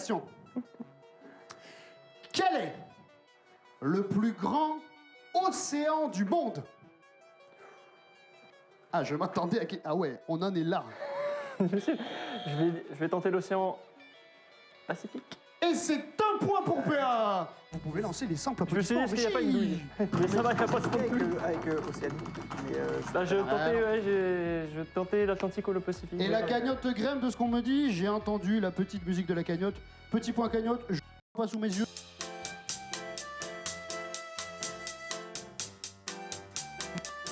question. Quel est le plus grand océan du monde? Ah, je m'attendais à... Ah ouais, on en est là. Je vais tenter l'océan Pacifique. Et c'est un point pour PA. Vous pouvez lancer les simples Je sais, est-ce qu'il n'y a pas une douille? Mais ça va, il n'y a pas trop de pluie. Avec Océanie. Mais, Bah, je vais tenter l'Atlantique ou le Pacifique. Et la cagnotte Graham, de ce qu'on me dit, j'ai entendu la petite musique de la cagnotte. Petit point cagnotte, je pas sous mes yeux.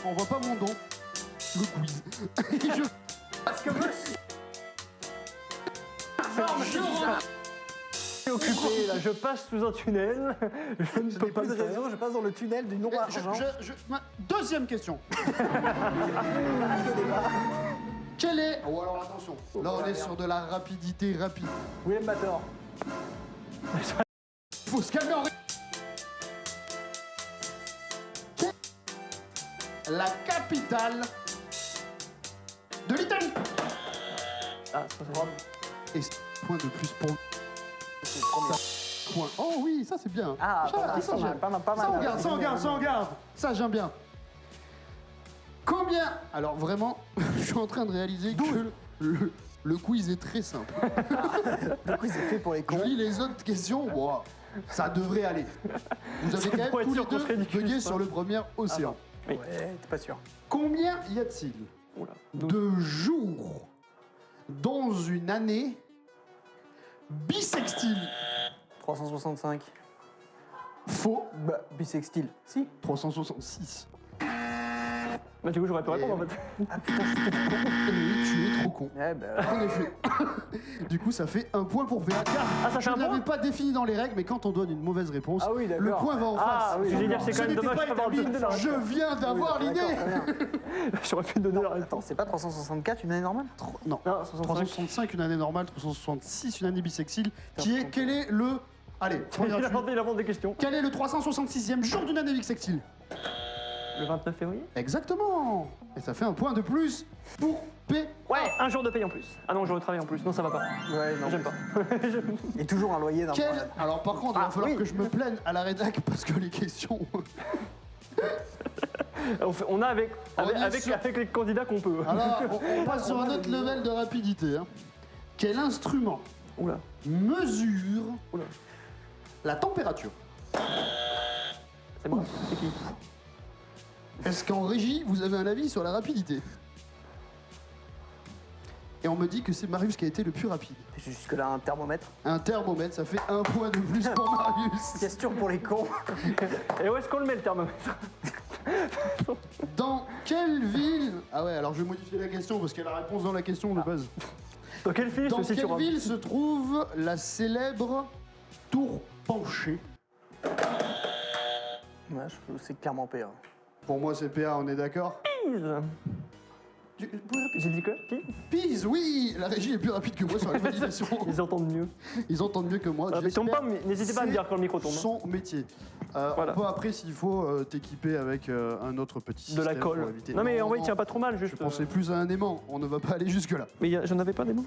On voit pas mon don. Le quiz. Je... Parce que monsieur... suis occupé, là, je passe sous un tunnel. Je ne Je peux n'ai pas plus de le faire. réseau, je passe dans le tunnel du non-argent. Deuxième question. Quel est... Oh alors attention, là on est sur de la rapidité rapide. William Bator. Faut se calmer en... La capitale de l'Italie. Ah, c'est pas ça. Et point de plus pour... C'est trop bien. Point. Oh oui, ça c'est bien. Ah, ça, pas ça, mal, j'aime. pas mal, pas mal. Ça on garde, ça on garde, ça on garde. Ça j'aime bien. Combien... Alors vraiment, je suis en train de réaliser que le quiz est très simple. Du coup, c'est fait pour les Je cons. lis les autres questions, bon, ça devrait aller. Vous avez quand même pourrait tous être les sûr qu'on serait deux ridicule, bugué ça. sur le premier océan. Oui. Ouais, t'es pas sûr. Combien y a-t-il Oula. de jours dans une année bissextile? 365. Faux. Bah, bisextile. Si. 366. Bah, du coup, j'aurais pu répondre en fait. Ah putain, Et tu es trop con. ouais, bah. En effet. Du coup, ça fait un point pour VA. Car Ah, ça fait je un point n'avais pas défini dans les règles, mais quand on donne une mauvaise réponse, Ah oui, d'accord. le point va en Ah, face. oui, je veux dire, c'est Ce quand même n'était dommage pas de pas avoir établi. donné la Je viens d'avoir Oui, l'idée. d'accord, très bien. J'aurais pu donner la réponse. Attends, c'est pas 364 une année normale? Non. Non, 65. 365 une année normale, 366 une année bisexile, qui est quel est le... Allez, point Il gratuit. invente des questions. Quel est le 366e jour d'une année bisexile? Le 29 février. Exactement. Et ça fait un point de plus pour P. Ouais, un jour de paye en plus. Ah non, jour de travail en plus. Non, ça va pas. Ouais, non. J'aime pas. Et toujours un loyer dans Quel... Alors par contre, il va Ah, falloir oui. que je me plaigne à la rédac parce que les questions... On a avec est les candidats qu'on peut. Alors, on passe sur un autre level de rapidité. Hein. Quel instrument Oula. mesure Oula. la température? C'est moi. C'est qui? Est-ce qu'en régie, vous avez un avis sur la rapidité? Et on me dit que c'est Marius qui a été le plus rapide. Jusque-là, un thermomètre. Un thermomètre, ça fait un point de plus pour Marius. Question pour les cons. Et où est-ce qu'on le met le thermomètre? Dans quelle ville... Ah ouais, alors je vais modifier la question parce qu'il y a la réponse dans la question de base. Dans quelle ville Dans se situe quelle Rome? ville se trouve la célèbre tour penchée? Ouais, c'est clairement PA. Pour moi, c'est PA, on est d'accord? Pise. Vous pouvez répéter? J'ai dit quoi? Pise. Pise, oui! La régie est plus rapide que moi sur la validation. Ils entendent mieux. Ils entendent mieux que moi. Ah, mais tombe j'espère. pas, mais n'hésitez pas à me dire quand le micro tombe. Son métier. Voilà. On peut après, s'il faut, t'équiper avec un autre petit De la système pour colle. éviter- Non mais en vrai, il tient pas trop mal, Je juste. pensais plus à un aimant. On ne va pas aller jusque-là. Mais j'en avais pas des mots.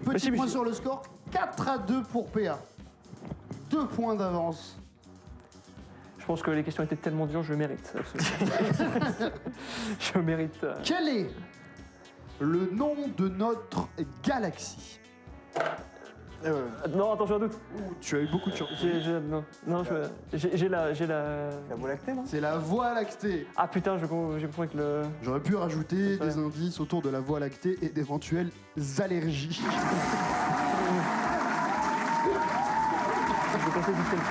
Petit si, mais point j'ai- sur le score. 4-2 pour PA. 2 points d'avance. Je pense que les questions étaient tellement dures, je le mérite. Absolument. Je mérite. Quel est le nom de notre galaxie? Non, attends, j'ai un doute. Tu as eu beaucoup de chance. J'ai la. La Voie lactée, non? C'est la Voie lactée. Ah putain, j'ai confondu avec le. J'aurais pu rajouter Ça des va. indices autour de la Voie lactée et d'éventuelles allergies. J'ai pensé du film.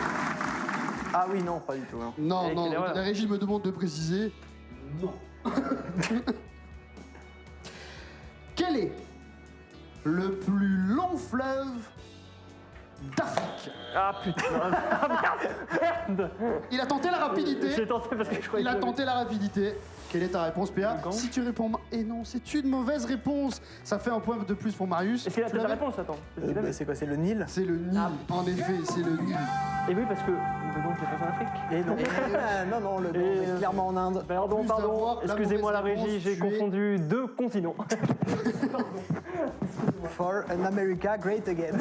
Ah oui, non, pas du tout. Non. Non, Et non, quelle erreur. la régie me demande de préciser. Non. Quel est le plus long fleuve d'Afrique? Ah putain. Ah merde. Il a tenté la rapidité. J'ai tenté parce que je croyais Il a que- tenté la rapidité. Quelle est ta réponse, PA? Le Gange. Si tu réponds... Et non, c'est une mauvaise réponse. Ça fait un point de plus pour Marius. Est-ce qu'il a Tu peut-être la l'avais réponse? Attends. Est-ce qu'il avait- C'est quoi, c'est le Nil? C'est le Nil. En effet, c'est le Nil. Et oui, parce que de Gaulle qui est en Afrique. Et non. non, le Gaulle est clairement en Inde. Pardon, Plus pardon. d'avoir la Excusez-moi la mauvaise régie, j'ai réponse, tu es- confondu 2 continents. For an America great again.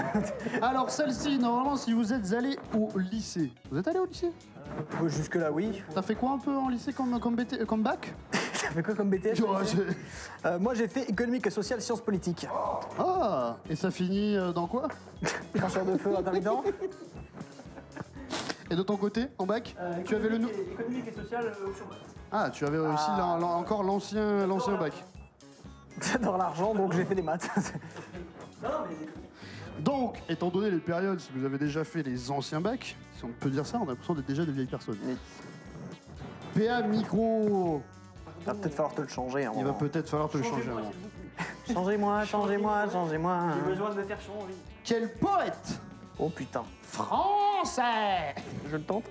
Alors celle-ci, normalement, si vous êtes allé au lycée. Vous êtes allé au lycée? Jusque-là, oui. T'as fait quoi un peu en lycée comme bac? Ça fait quoi comme BTS Ouais, Moi, j'ai fait économique et sociale, sciences politiques. Ah, et ça finit dans quoi? Lanceur de feu intermittent. Et de ton côté, en bac, tu avais le nou- Économique et social sur maths. Ah, tu avais aussi encore l'ancien bac. J'adore l'argent, donc j'ai fait des maths. Non, mais. Donc, étant donné les périodes, si vous avez déjà fait les anciens bacs, si on peut dire ça, on a l'impression d'être déjà de vieilles personnes. Oui. PA micro, Va peut-être falloir te le changer. il va peut-être falloir te le changer. Changez-moi, avant. s'il vous plaît. Changez-moi, changez-moi, changez-moi. J'ai besoin de me faire changer. Quel poète Oh putain. français Je le tente.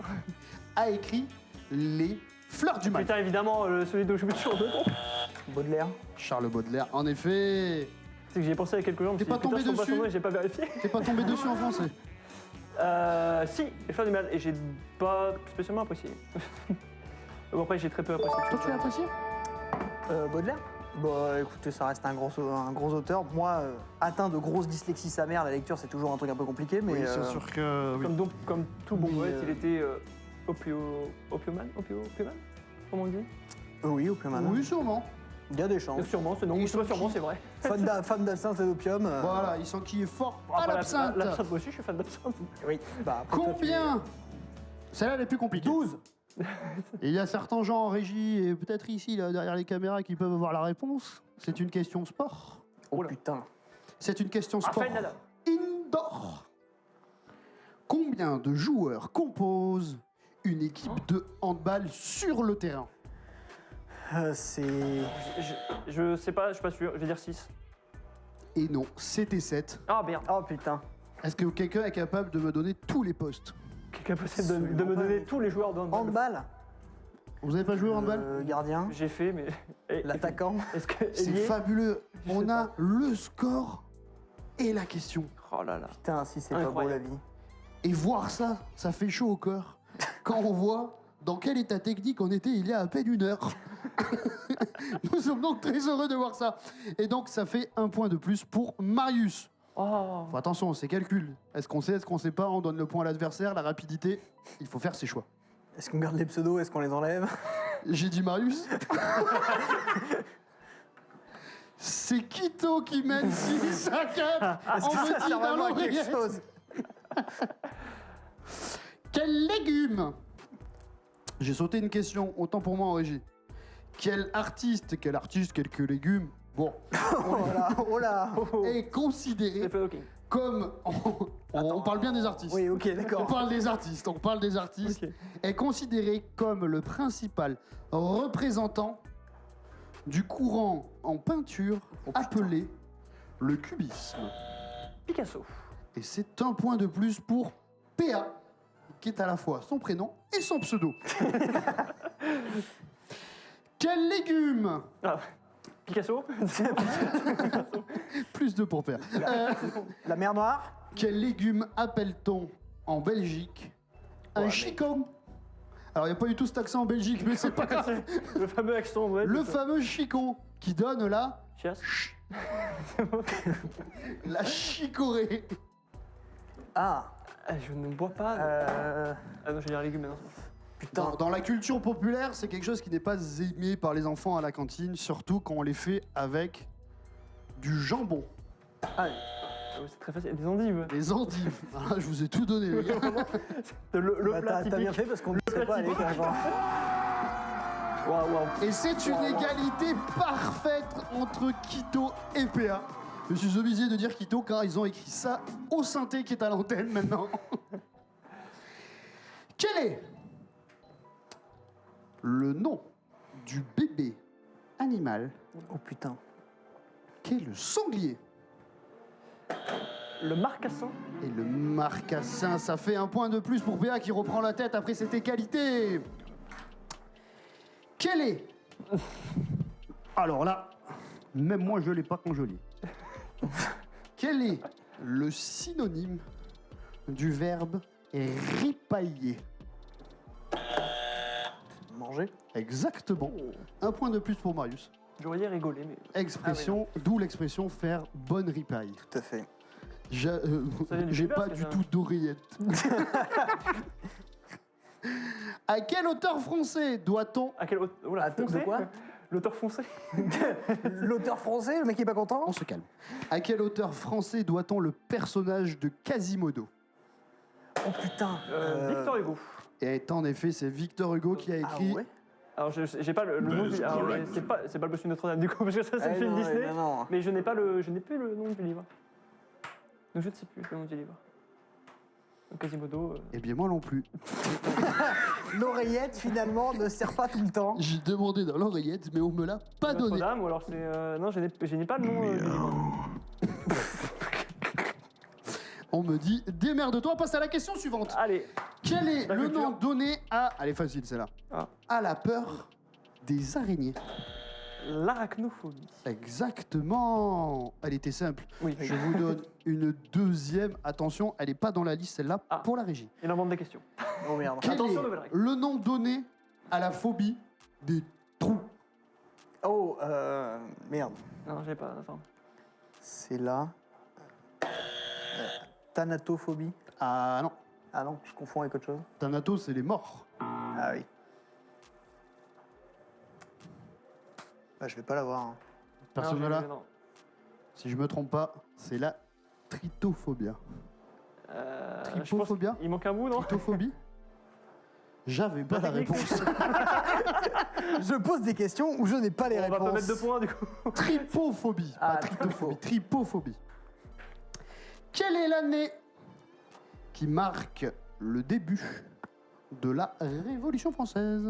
a écrit les Fleurs du mal? Putain, évidemment, celui dont je me suis toujours dedans. Baudelaire. Charles Baudelaire, en effet. C'est que j'y ai pensé il y a quelques jours. T'es pas tombé dessus J'ai pas vérifié. T'es pas tombé dessus en français? Si, les fleurs du mal. Et j'ai pas spécialement apprécié. Bon, après, j'ai très peu apprécié. Toi, tu l'as apprécié? Baudelaire. Bah écoutez, ça reste un gros auteur. Moi, atteint de grosse dyslexie sa mère, la lecture c'est toujours un truc un peu compliqué, mais Oui, c'est sûr que. Oui. Comme tout bon Mais, poète, il était opioman, comment on dit oui, opium. Oui, sûrement. Il y a des chances. Sûrement, c'est non, Ils c'est pas sont sûrement, qui c'est vrai. Fan d'absinthe et d'opium. Voilà, il s'enquille fort à Après, l'absinthe. L'absinthe, moi aussi, je suis fan d'absinthe. Oui. Bah, après, toi, Combien? Celle-là, elle est plus compliquée. 12. Et il y a certains gens en régie, et peut-être ici, là, derrière les caméras, qui peuvent avoir la réponse. C'est une question sport. Oh Oula. putain. C'est une question sport. Rafael Nadal. Indoor. Combien de joueurs composent une équipe de handball sur le terrain? C'est. Je sais pas, je suis pas sûr, je vais dire 6. Et non, c'était 7. Ah merde, Oh putain. Est-ce que quelqu'un est capable de me donner tous les postes? quelqu'un possible de Absolument me pas, donner mais- tous les joueurs de handball. Handball. Vous n'avez pas joué au handball? Gardien. J'ai fait, mais. L'attaquant. Est-ce que. C'est ailier fabuleux. Je On sais a le score et la question. Oh là là. Putain, si c'est pas beau Incroyable. la vie. Et voir ça, ça fait chaud au cœur. Quand on voit dans quel état technique on était il y a à peine 1 heure. Nous sommes donc très heureux de voir ça. Et donc, ça fait 1 point de plus pour Marius. Oh. Faut attention, c'est calcul. Est-ce qu'on sait, est-ce qu'on sait pas? On donne le point à l'adversaire, la rapidité. Il faut faire ses choix. Est-ce qu'on garde les pseudos? Est-ce qu'on les enlève? J'ai dit Marius. C'est Quito qui mène 6 à 4. Est-ce On que me ça dit sert dans vraiment à quelque l'oreillette. chose? Quel légume? J'ai sauté une question, autant pour moi en régie. Quel artiste, quelques légumes, bon, Oh là, oh là. est considéré Stephen Hawking. comme... On parle bien des artistes. Oui, ok, On d'accord. parle des artistes, on parle des artistes. Ok. Est considéré comme le principal représentant du courant en peinture appelé le cubisme. Picasso. Et c'est 1 point de plus pour PA, qui est à la fois son prénom et son pseudo. Quel légume? Ah, Picasso. Plus 2 pour PA. La mer Noire. Quel légume appelle-t-on en Belgique un Ouais, chicon? Alors, il n'y a pas du tout cet accent en Belgique, mais c'est pas grave. Le fameux accent, ouais. Le c'est ça. fameux chicon qui donne la Chiasse. la chicorée. Ah. Je ne bois pas. Ah non, je vais dire légumes maintenant. Putain. Dans la culture populaire, c'est quelque chose qui n'est pas aimé par les enfants à la cantine, surtout quand on les fait avec du jambon. Ah, C'est très facile. Des endives. Les endives. Ah, je vous ai tout donné, les gars. Le bah, plat t'as bien typique. fait parce qu'on ne sait pas aller quand même. Waouh, waouh. Et c'est une égalité parfaite entre Quito et PA. Je suis obligé de dire Quito car ils ont écrit ça au synthé qui est à l'antenne maintenant. Quel est le nom du bébé animal Oh putain. qu'est le sanglier? Le marcassin. Et le marcassin, ça fait 1 point de plus pour PA qui reprend la tête après cette égalité. Quel est... Alors là, même moi je l'ai pas quand je lis. Quel est le synonyme du verbe ripailler? changer. Exactement. Un point de plus pour Marius. J'aurais dit rigoler, mais. Expression, d'où l'expression faire bonne ripaille. Tout à fait. Ça vient du J'ai pépère, pas c'est du ça. tout d'oreillette. À quel auteur français doit-on... À quel auteur. Oula, Attends, de foncé quoi L'auteur foncé L'auteur français, le mec qui est pas content. On se calme. À quel auteur français doit-on le personnage de Quasimodo? Oh putain. Victor Hugo. Et en effet, c'est Victor Hugo qui a Ah écrit... ouais. Alors, j'ai pas le nom du. Alors, c'est pas le bossu de Notre-Dame, du coup, parce que ça, c'est le film Disney. Non. Mais je n'ai plus le nom du livre. Donc, je ne sais plus le nom du livre. Donc, Quasimodo. Eh bien, moi non plus. L'oreillette, finalement, ne sert pas tout le temps. J'ai demandé dans l'oreillette, mais on me l'a pas donné. Notre-Dame, ou alors c'est. Non, je n'ai pas le nom du livre. On me dit, démerde-toi, passe à la question suivante. Allez, Quel est La le culture. nom donné à... Allez, facile, celle-là. Ah. À la peur des araignées. l'arachnophobie. Exactement. Elle était simple. Oui, Je vous donne une deuxième. Attention, elle n'est pas dans la liste, celle-là, Ah. pour la régie. il invente des questions. Oh merde. Quel Attention, est nouvelle règle. le nom donné à la phobie des trous? Oh, merde. Non, j'ai pas. Enfin. C'est là. Thanatophobie. Ah non, Ah non, je confonds avec autre chose. Thanatos, c'est les morts. Ah oui. Bah, je vais pas l'avoir. Hein. Personne Non, là. non. Si je me trompe pas, c'est la tritophobia. Je pense Tripophobia Il manque un bout, non Tritophobie J'avais pas la technique. réponse. Je pose des questions où je n'ai pas les On va réponses. pas mettre 2 points, du coup. Tripophobie, Ah, pas tritophobie, tripophobie. Quelle est l'année qui marque le début de la Révolution française?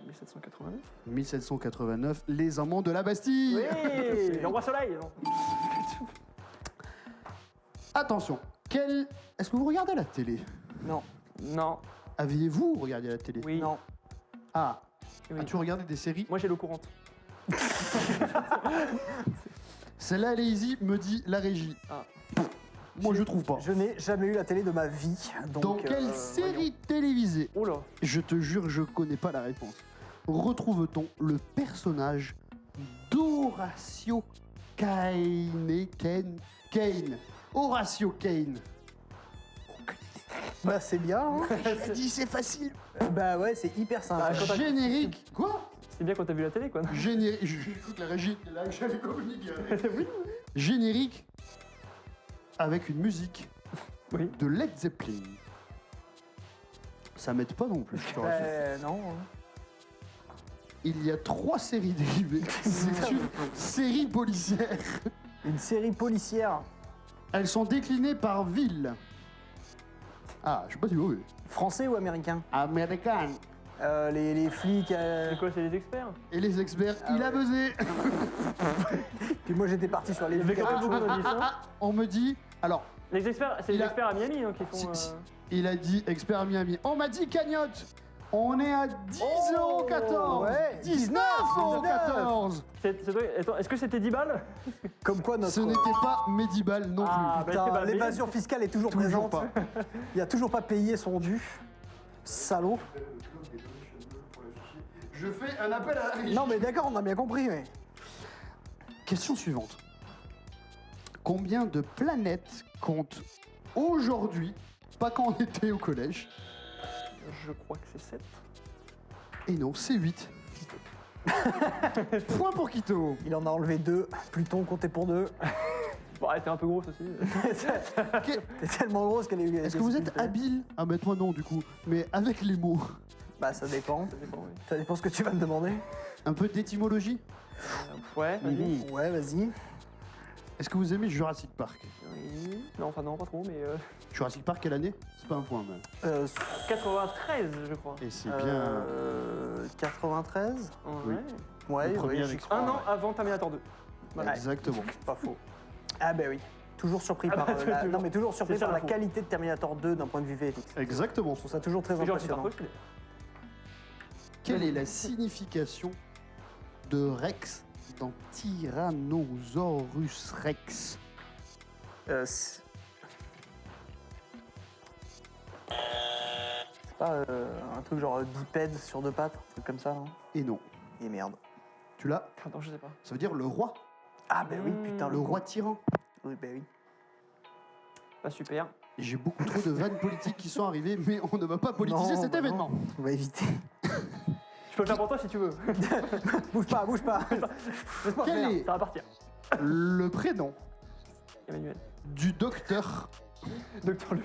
1789. 1789, les amants de la Bastille. Oui, le roi soleil. Non. Attention, est-ce que vous regardez la télé? Non, Non. Aviez-vous regardé la télé? Oui. non. Ah, Oui. as-tu regardé des séries? Moi, j'ai l'eau courante. Celle-là, elle est easy, me dit la régie. Ah. Moi, je trouve pas. Je n'ai jamais eu la télé de ma vie. Donc, Dans quelle série télévisée, Oh là. je te jure, je connais pas la réponse, retrouve-t-on le personnage d'Horatio Kane? Horatio Kane. Bah c'est bien. Hein. J'ai dit, c'est facile. Bah ouais, c'est hyper simple. Bah, quand t'as- Générique. Quoi? C'est bien quand t'as vu la télé, quoi. Générique. J'écoute la régie, là que j'allais communiquer. Oui. Générique avec une musique Oui. de Led Zeppelin. Ça m'aide pas non plus, je te rassure. Non. Il y a 3 séries dérivées. C'est une série policière. Une série policière Elles sont déclinées par ville. Ah, je sais pas si vous voyez. français ou américain American. Les flics. C'est quoi, c'est les experts? Et les experts, il a buzzé. Puis moi j'étais parti sur les Il y avait flics. quand même beaucoup d'indices, hein. On me dit... Alors, Les experts, c'est Il les a- experts à Miami, hein, qui font. il a dit expert à Miami. On m'a dit cagnotte. On est à 10,14 ouais, 19,14 Attends, est-ce que c'était 10 balles? Comme quoi notre. Ce n'était pas Medibal non Ah, plus. bah, Putain, bah, l'évasion fiscale est toujours Toujours présente. pas. Il a toujours pas payé son dû. Salaud. Je fais un appel à la régie. Non mais d'accord, on a bien compris, mais. Question suivante. Combien de planètes compte aujourd'hui, pas quand on était au collège, Je crois que c'est 7. et non, c'est 8. Point pour Quito. Il en a enlevé 2. Pluton comptait pour 2. Bon, elle était un peu grosse aussi. T'es tellement grosse qu'elle est. Est-ce que vous êtes habile? Ah bah toi non du coup, mais avec les mots. Bah ça dépend. Ça dépend, oui. Ça dépend ce que tu vas me demander. Un peu d'étymologie? Ouais, vas-y. Ouais, vas-y. Est-ce que vous aimez Jurassic Park? Oui. Non, enfin, non, pas trop, mais. Jurassic Park, quelle année? C'est pas un point même. 93, je crois. Et c'est bien... 93. Ouais. Ouais, Le premier ouais, avec j'y crois. Un an avant Terminator 2. Voilà. Exactement. Pas faux. Ah bah oui. Toujours surpris Ah par bah, la... toujours. Non mais toujours surpris C'est ça, par la l'info. qualité de Terminator 2 d'un point de vue VFX. Exactement. Je trouve ça toujours très Mais genre, c'est impressionnant. pas possible. Quelle est la signification de Rex dans Tyrannosaurus Rex? C'est C'est pas un truc genre bipède sur deux pattes, un truc comme ça, non? Et non. Et merde. Tu l'as? Attends, je sais pas. Ça veut dire le roi. Ah ben oui, putain, Le roi tyran. Oui, ben oui. Pas super. Et j'ai beaucoup trop de vannes politiques qui sont arrivées, mais on ne va pas politiser Non, cet bah non. événement. On va éviter. Je peux le faire pour toi si tu veux. Bouge pas, bouge pas. Laisse-moi Quel faire. est Ça va partir. le prénom Emmanuel. du docteur Docteur Lu.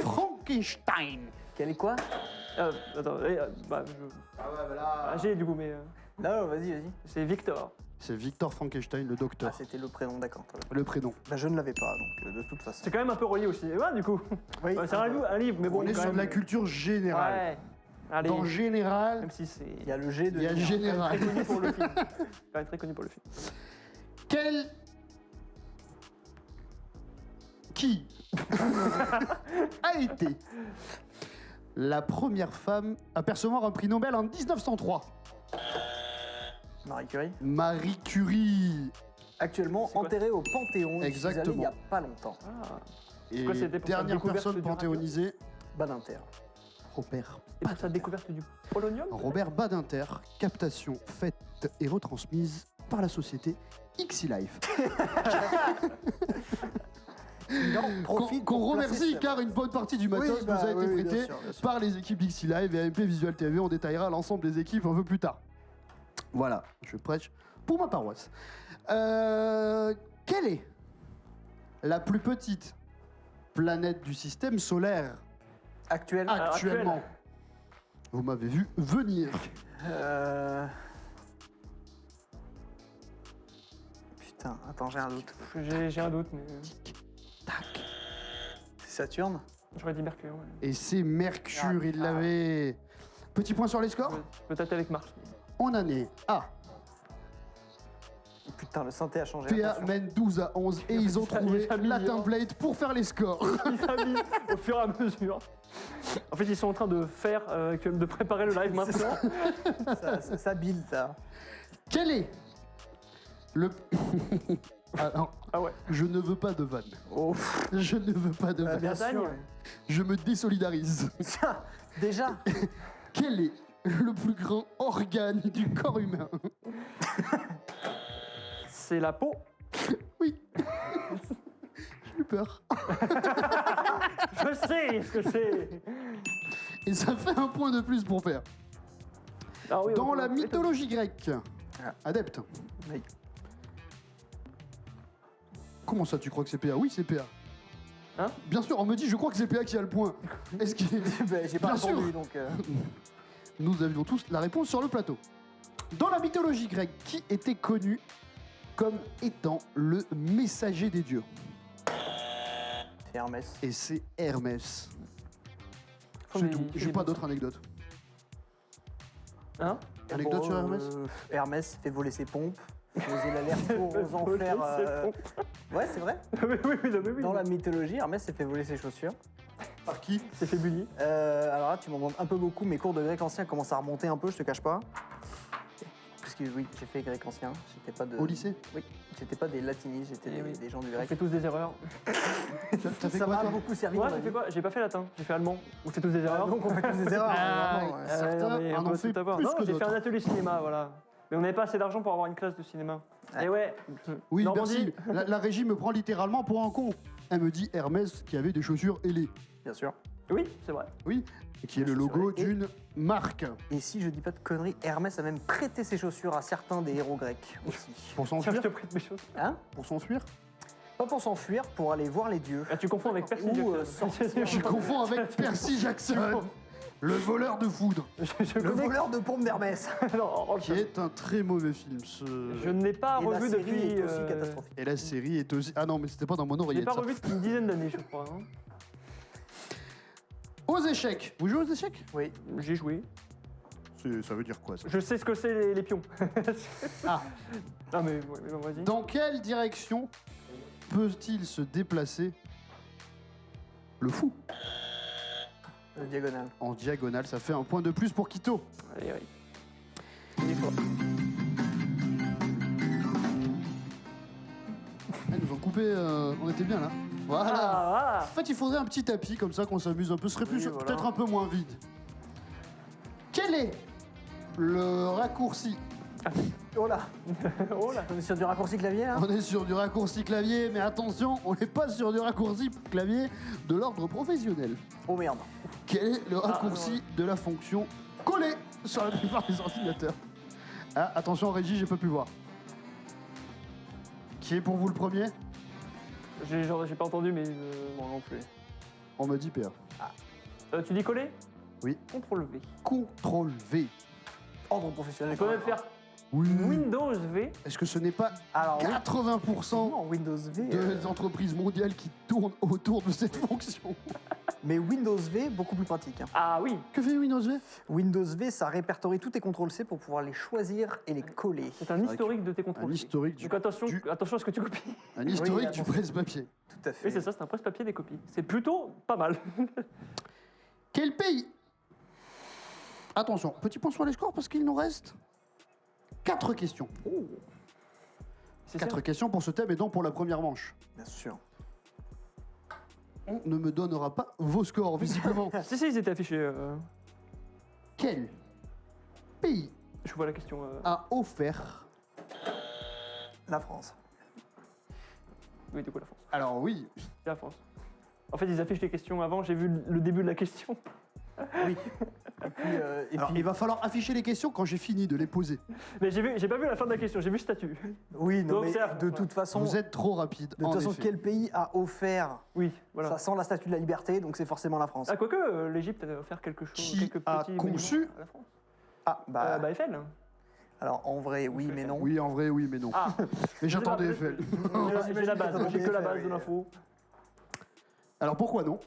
Frankenstein? Quel est quoi? Attends, bah, Ah ouais, bah là... j'ai du coup, mais Non, vas-y, vas-y. c'est Victor. C'est Victor Frankenstein, le Ah, docteur. c'était le prénom, d'accord. très bien. Le prénom. Bah, je ne l'avais pas, donc de toute façon. C'est quand même un peu relié aussi. Et ouais, du coup. Oui, Ouais, c'est un livre, mais bon. On est quand sur de même, la culture générale. Ouais. Allez. Dans général, Même si c'est. Il y a le G de. il y a Nier. général. Très connu pour le film. Quand même très connu pour le film. Quel... Qui a été la première femme à percevoir un prix Nobel en 1903? Marie Curie. Marie Curie. Actuellement C'est quoi enterrée au Panthéon. J'y suis allé Exactement. Il n'y a pas longtemps. Ah. Et quoi, c'était pour sa dernière découverte personne du panthéonisée, Badinter. Robert. Et pour sa découverte du polonium Robert Badinter, captation faite et retransmise par la société XeLife. Non, profite. Qu'on pour placer remercie ça. car une bonne partie du matos Oui, bah, nous a été oui, bien prêté sûr, bien sûr. par les équipes XeLive et AMP Visual TV. On détaillera l'ensemble des équipes un peu plus tard. Voilà, je prêche pour ma paroisse. Quelle est la plus petite planète du système solaire Actuel. actuellement? Vous m'avez vu venir. Putain, attends, j'ai un doute. J'ai un doute, mais. Tac. C'est Saturne? J'aurais dit Mercure. Ouais. Et c'est Mercure, il l'avait. Petit point sur les scores. Peut-être avec Mars. On en est à Putain, le synthé a changé. PA attention. mène 12-11 et ils ont Ça, trouvé il a mis, la hein. template pour faire les scores. Ils ont mis au fur et à mesure. En fait, ils sont en train de faire, de préparer le live maintenant. Ça build, ça. Quel est le... Ah, non, Ah ouais. je ne veux pas de vanne. Oh, Je ne veux pas de vanne. bien Bretagne. sûr. Je me désolidarise. Tiens, déjà. Quel est le plus grand organe du corps humain? C'est la peau. Oui. J'ai eu peur. Je sais ce que c'est. Et ça fait un point de plus pour faire. Ah oui, Dans on la peut- mythologie grecque, Ah. adepte. Oui. Comment ça, tu crois que c'est PA? Oui, c'est PA. Hein? Bien sûr, on me dit, je crois que c'est PA qui a le point. Est-ce qu'il Ben, j'ai pas Bien sûr. répondu, donc. Nous avions tous la réponse sur le plateau. Dans la mythologie grecque, qui était connu comme étant le messager des dieux? C'est Hermès. Et c'est Hermès. Faut C'est des- tout. faut J'ai des pas bons d'autres anecdotes. Hein? Anecdote Bon, sur Hermès? Hermès fait voler ses pompes. Faisait l'aller-retour aux enfers. Ouais, c'est vrai. oui. Dans la mythologie, Hermès s'est fait voler ses chaussures. Par qui? C'est fait bully. Alors là, tu m'en demandes un peu beaucoup. Mes cours de grec ancien commencent à remonter un peu, je te cache pas. Parce que oui, j'ai fait grec ancien. J'étais pas de. Au lycée? Oui. J'étais pas des latinistes, j'étais Eh oui. des gens du On grec. fait tous des erreurs. T'as fait Ça quoi, m'a toi? beaucoup servi. Moi, dans j'ai ma fait vie. quoi? J'ai pas fait latin, j'ai fait allemand. On fait tous des erreurs. Donc on fait tous des erreurs. Ah, vraiment, ouais. certains non, mais en on ont peut fait tout avoir. plus Non, que j'ai fait d'autres. un atelier cinéma, voilà. Mais on n'avait pas assez d'argent pour avoir une classe de cinéma. Ouais. Et ouais. Oui, Normandie. merci. La régie me prend littéralement pour un con. Elle me dit Hermès qui avait des chaussures ailées. Bien sûr. Oui, c'est vrai. Oui, et qui est le Chaussures logo ailées. d'une marque. Et si je dis pas de conneries, Hermès a même prêté ses chaussures à certains des héros grecs aussi. Pour Tiens, je s'enfuir? te prête mes choses. Hein? Pour s'enfuir? Pas pour s'enfuir, pour aller voir les dieux. Ah, tu confonds avec Percy Ou, Jackson. sortir. Je confonds avec Percy Jackson, le voleur de foudre, Je Le connais- voleur de pompes d'Hermès. Non, oh, qui est un très mauvais film. je ne l'ai pas Et la revu série depuis. est aussi catastrophique. Et la série est aussi... Ah non, mais c'était pas dans mon Je l'ai oreillette, pas ça. revu depuis une dizaine d'années, je crois. Hein. Aux échecs. Vous jouez aux échecs? Oui. J'ai joué. Ça veut dire quoi, ça? Je sais ce que c'est les pions. Ah. Non mais, ouais, mais bon, vas-y. Dans quelle direction peut-il se déplacer le fou? Diagonale. En diagonale, ça fait un point de plus pour Quito. Allez, allez. Des fois. Ah, ils nous ont coupé, on était bien là. Voilà. Ah, En fait, il faudrait un petit tapis comme ça qu'on s'amuse un peu. Ce serait plus Oui, voilà. peut-être un peu moins vide. Quel est le raccourci? Oh là, Oh là. on est sur du raccourci clavier là. On est sur du raccourci clavier, mais attention, on n'est pas sur du raccourci clavier de l'ordre professionnel. Oh merde. Quel est le raccourci de la fonction coller sur la plupart des ordinateurs? Ah, attention, Régie, j'ai pas pu voir. Qui est pour vous le premier? J'ai pas entendu, mais moi non plus. On me dit PA. Tu dis coller? Oui. Contrôle V. Contrôle V. Ordre professionnel. On peut même faire Oui. Windows V. Est-ce que ce n'est pas Alors, oui. 80% Non, Windows V. des entreprises mondiales qui tournent autour de cette fonction? Mais Windows V, beaucoup plus pratique. Hein. Ah oui, Que fait Windows V? Windows V, ça répertorie tous tes contrôles C pour pouvoir les choisir et les coller. c'est un historique de tes Un contrôles. historique du, Donc attention à ce que tu copies. un historique du attention. presse-papier. Tout à fait. Oui, c'est ça, c'est un presse-papier des copies. C'est plutôt pas mal. Quel pays? Attention, petit point sur les scores parce qu'il nous reste 4 questions. C'est 4 questions pour ce thème et donc pour la première manche. Bien sûr. On ne me donnera pas vos scores, visiblement. Si, ils étaient affichés. Quel pays Je vois la question. a offert... La France. Oui, de quoi la France? Alors oui, C'est la France. En fait, ils affichent les questions avant, j'ai vu le début de la question. Oui. Et alors, puis- il va falloir afficher les questions quand j'ai fini de les poser. Mais j'ai pas vu la fin de la question, j'ai vu statut. oui, non, Donc, mais c'est la- de toute façon, Vous êtes trop rapide, de en toute façon, effet. quel pays a offert Oui, voilà. ça sent la statue de la liberté, donc c'est forcément la France. Ah, quoique, l'Égypte a offert quelque chose, Qui quelques a petits conçu monuments à la France. Ah, bah, Eiffel. alors en vrai, oui, mais non. Oui, en vrai, oui, mais non. Ah, Mais j'attendais J'ai Eiffel. j'ai la base, J'imagine j'ai que la Eiffel, base de oui. l'info. Alors pourquoi non?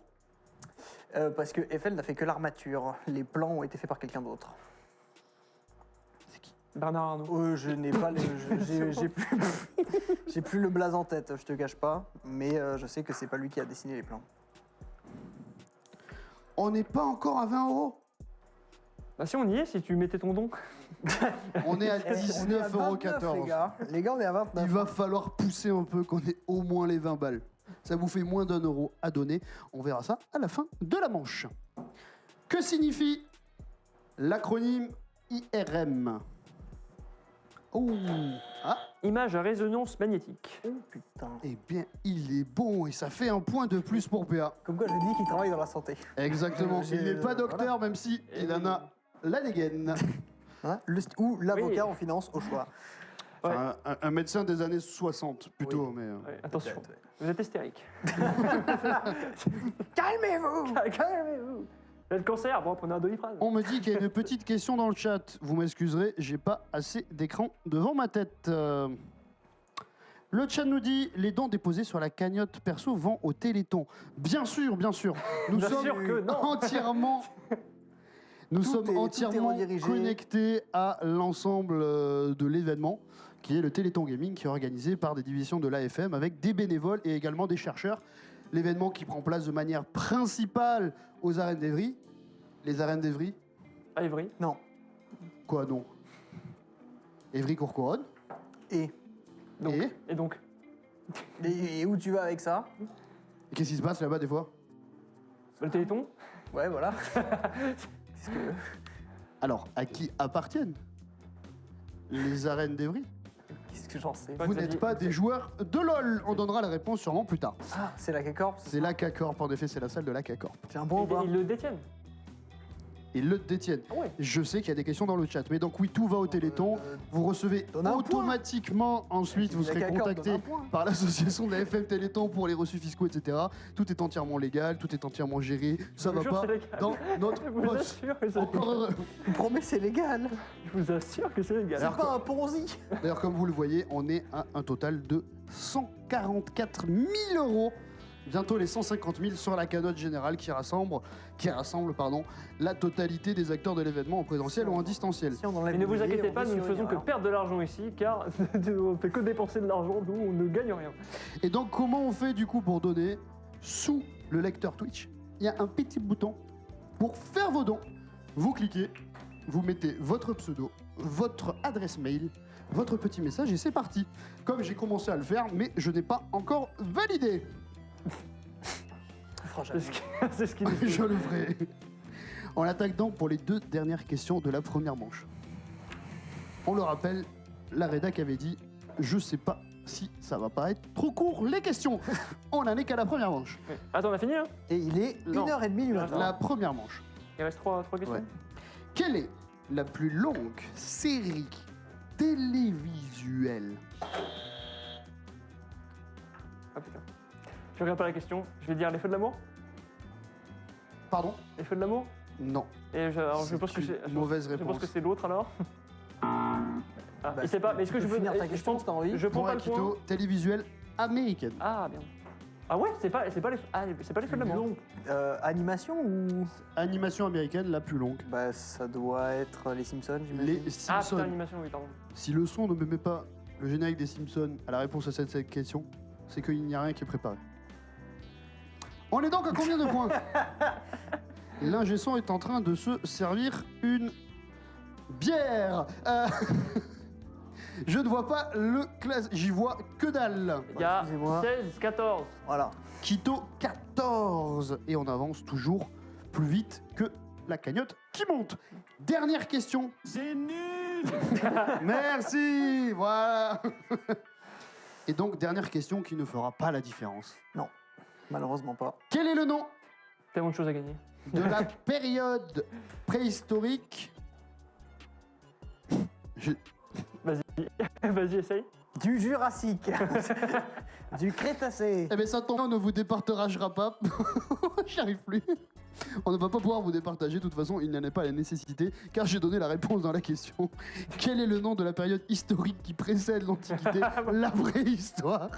Parce que Eiffel n'a fait que l'armature. Les plans ont été faits par quelqu'un d'autre. Bernard Arnault. Je n'ai pas le. J'ai plus, j'ai plus le blaze en tête, je te cache pas. Mais je sais que c'est pas lui qui a dessiné les plans. On n'est pas encore à 20 €. Bah si on y est, si tu mettais ton don. On est à On est à 29, 19,14 les €. gars. Les gars, on est à 29. Il va falloir pousser un peu qu'on ait au moins les 20 balles. Ça vous fait moins d'1 € à donner. On verra ça à la fin de la manche. Que signifie l'acronyme IRM? Oh, ah, Image à résonance magnétique. Oh putain. eh bien, il est bon et ça fait un point de plus pour PA. Comme quoi, je dis qu'il travaille dans la santé. Exactement. J'ai- Il n'est pas docteur, même si il en a la dégaine. Hein, ou l'avocat Oui. en finance au choix. Ouais. Enfin, un médecin des années 60, plutôt. Oui. Mais, Ouais, attention, Peut-être, ouais. vous êtes hystérique. Calmez-vous. Calmez-vous. Vous avez le cancer, bon, prenez un Doliprane. On me dit qu'il y a une petite question dans le chat. Vous m'excuserez, j'ai pas assez d'écran devant ma tête. Le chat nous dit les dons déposés sur la cagnotte perso vont au Téléthon. Bien sûr, bien sûr. Nous Bien sommes sûr que non. entièrement. Nous Tout sommes est entièrement redirigé. connectés à l'ensemble de l'événement, qui est le Téléthon Gaming, qui est organisé par des divisions de l'AFM avec des bénévoles et également des chercheurs. L'événement qui prend place de manière principale aux arènes d'Evry. Les arènes d'Evry, Ah, Ivry. Non. quoi non? Évry-Courcouronne. Et, Donc, Et et donc et où tu vas avec ça? qu'est-ce qui se passe là-bas des fois? le Téléthon. Ouais, voilà. Qu'est-ce que... Alors, à qui appartiennent les arènes d'Evry? Qu'est-ce que j'en sais? Ouais, Vous Xavier, n'êtes pas des joueurs de LoL. On donnera la réponse sûrement plus tard. Ah, c'est la K-Corp. C'est la K-Corp, en effet, c'est la salle de la K-Corp. J'ai un bon ou pas? Ils le détiennent. Ils le détiennent. Ah ouais. Je sais qu'il y a des questions dans le chat, mais donc oui, tout va au Téléthon. Vous recevez donne un point. automatiquement, ensuite vous La serez K-Corp donne contacté un point. par l'association de la FM Téléthon pour les reçus fiscaux, etc. Tout est entièrement légal, tout est entièrement géré. Ça Je va vous jure, pas c'est légal. dans notre Je vous poche. assure que c'est Encore heureux. Je vous promets, c'est légal. Je vous assure que c'est légal. C'est pas un Ponzi. D'ailleurs, comme vous le voyez, on est à un total de 144 000 €. Bientôt les 150 000 sur la cagnotte générale qui rassemble la totalité des acteurs de l'événement en présentiel ou en distanciel. Si on enlève Mais ne le vous billet, inquiétez on pas, est nous ne sur faisons une que erreur. perdre de l'argent ici, car on ne fait que dépenser de l'argent, nous on ne gagne rien. Et donc, comment on fait du coup pour donner? Sous le lecteur Twitch, il y a un petit bouton pour faire vos dons. Vous cliquez, vous mettez votre pseudo, votre adresse mail, votre petit message et c'est parti. Comme j'ai commencé à le faire, mais je n'ai pas encore validé. On fera jamais. C'est ce qui nous Je le ferai. On attaque donc pour les 2 dernières questions de la première manche. On le rappelle, la rédac avait dit « Je sais pas si ça va pas être trop court, les questions !» On n'en est qu'à la première manche. Ouais. Attends, on a fini là Et il est Non. 1h30 du matin. La première manche. Il reste 3 questions. Ouais. Quelle est la plus longue série télévisuelle? Ah putain. Je regarde pas la question. Je vais dire les feux de l'amour. Pardon? Les feux de l'amour. Non. Et alors, je C'est pense que une c'est. mauvaise Je pense réponse. que c'est l'autre alors. Ah, Bah, il sait pas. Mais est-ce que tu je peux peux finir ta je question prends- si t'as envie. Je prends Pour pas le point. Akito, télévisuelle américaine. Ah bien. Ah ouais, c'est pas les c'est pas les feux de l'amour. Animation ou. Animation américaine la plus longue. Bah, ça doit être les Simpsons, j'imagine. Les Ah Simpsons. putain, animation, oui, pardon. Si le son ne me met pas le générique des Simpsons à la réponse à cette question, c'est qu'il n'y a rien qui est préparé. On est donc à combien de points? L'ingé son est en train de se servir une bière. Je ne vois pas le classe, j'y vois que dalle. Il y a excusez-moi. 16, 14. Voilà. Quito 14. Et on avance toujours plus vite que la cagnotte qui monte. Dernière question. C'est nul. Merci, voilà. Et donc, dernière question qui ne fera pas la différence. Malheureusement pas. Quel est le nom Tellement de choses à gagner. de la période préhistorique? Vas-y, essaye. Du Jurassique. Du Crétacé. Eh bien, ça tombe, on ne vous départagera pas. J'y arrive plus. On ne va pas pouvoir vous départager, de toute façon, il n'y en a pas la nécessité, car j'ai donné la réponse dans la question. Quel est le nom de la période historique qui précède l'Antiquité, la préhistoire,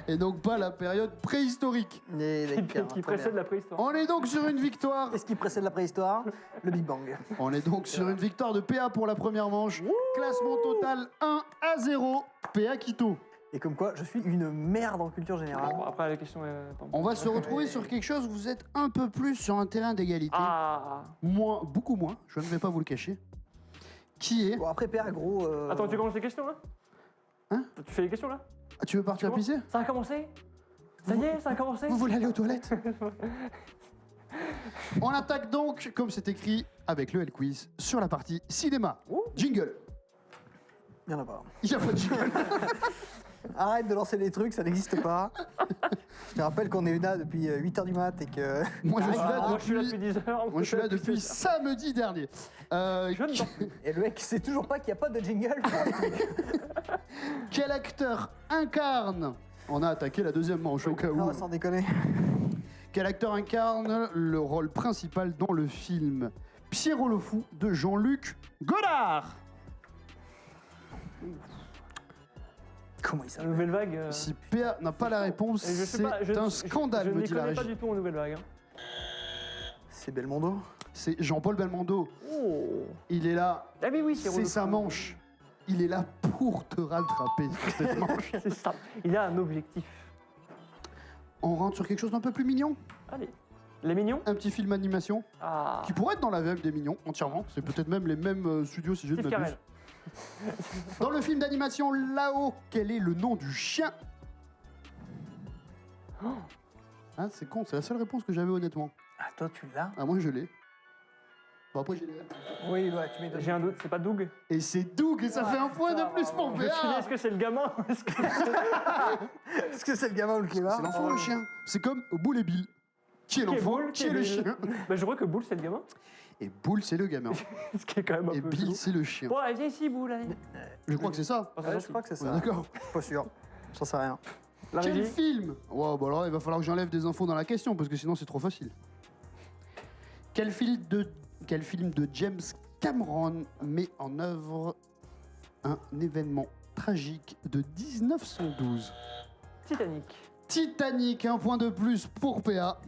et donc pas la période préhistorique? Qui précède la préhistoire. On est donc sur une victoire. Qu'est-ce qui précède la préhistoire? Le Big Bang. On est donc sur une victoire de PA pour la première manche. Classement total 1-0. PA Quito. Et comme quoi, je suis une merde en culture générale. Bon, après, la question est. On va se retrouver sur quelque chose, vous êtes un peu plus sur un terrain d'égalité. Ah. Moins, beaucoup moins, je ne vais pas vous le cacher. Qui est... Bon, après, PA, gros. Attends, tu commences les questions là Hein? Tu fais les questions là Ah, tu veux partir à Comment pisser? Ça a commencé Ça y est, ça a commencé Vous voulez aller aux toilettes? On attaque donc, comme c'est écrit, avec le L-Quiz, sur la partie cinéma. Jingle. Il y en a pas. Il n'y a pas de jingle. Arrête de lancer des trucs, ça n'existe pas. Je te rappelle qu'on est là depuis 8h du mat et que. Moi, je suis là Moi, je suis là depuis... depuis 10 heures. Moi, je suis là depuis samedi dernier. Je ne dors plus. Et le mec sait toujours pas qu'il n'y a pas de jingle. Quel acteur incarne... On a attaqué la deuxième manche au cas où. Non, sans déconner. Quel acteur incarne le rôle principal dans le film Pierrot le Fou de Jean-Luc Godard? Comment il La s'appelle? nouvelle vague. Si PA n'a pas la réponse, et je sais pas, c'est un scandale, je me n'y dit la connais pas régie. du tout en nouvelle vague. Hein. C'est Belmondo. C'est Jean-Paul Belmondo. Oh. Il est là, Ah mais oui, c'est Rollo. sa manche. Il est là pour te rattraper sur cette manche. C'est ça. Il a un objectif. On rentre sur quelque chose d'un peu plus mignon. Allez. Les mignons. Un petit film animation Ah. qui pourrait être dans la vibe des mignons entièrement. C'est peut-être même les mêmes studios si je ne Steve m'abuse. Carell. Dans le film d'animation là-haut, quel est le nom du chien? Ah, c'est con, c'est la seule réponse que j'avais honnêtement. Ah, toi, tu l'as? Ah, moi je l'ai. Bon, après j'ai les réponses. Oui, ouais, tu m'étonnes. J'ai un doute, c'est pas Doug. Et c'est Doug et ça fait un point de plus pour Je me suis dit, PA. est-ce que c'est le gamin Est-ce que- Est-ce que c'est le gamin ou le clébard? C'est l'enfant ou le chien? C'est comme Boule et Bill. Qui est l'enfant? Boule, Qui est le Bill chien? Bah, je crois que Boule, c'est le gamin. Et Boule, c'est le gamin. Ce qui est quand même un Et peu Bill, chelou. c'est le chien. Bon, allez, viens ici, Boule, allez. Je crois que c'est ça. Oh, c'est Ouais, je gentil. crois que c'est Ouais, ça. d'accord. Pas sûr. J'en sais rien. La Quel régie. film? Wow, bah alors il va falloir que j'enlève des infos dans la question parce que sinon c'est trop facile. Quel film de James Cameron met en œuvre un événement tragique de 1912? Titanic. Titanic, un point de plus pour PA.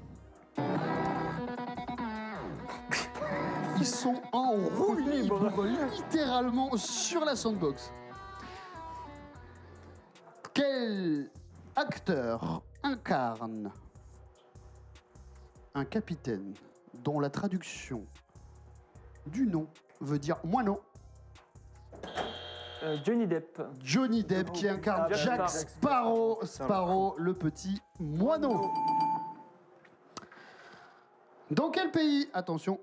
Ils sont en roue libre, littéralement sur la sandbox. Quel acteur incarne un capitaine dont la traduction du nom veut dire moineau? Johnny Depp. Johnny Depp qui incarne Jack Jack Sparrow. Sparrow, le petit moineau. Dans quel pays, attention,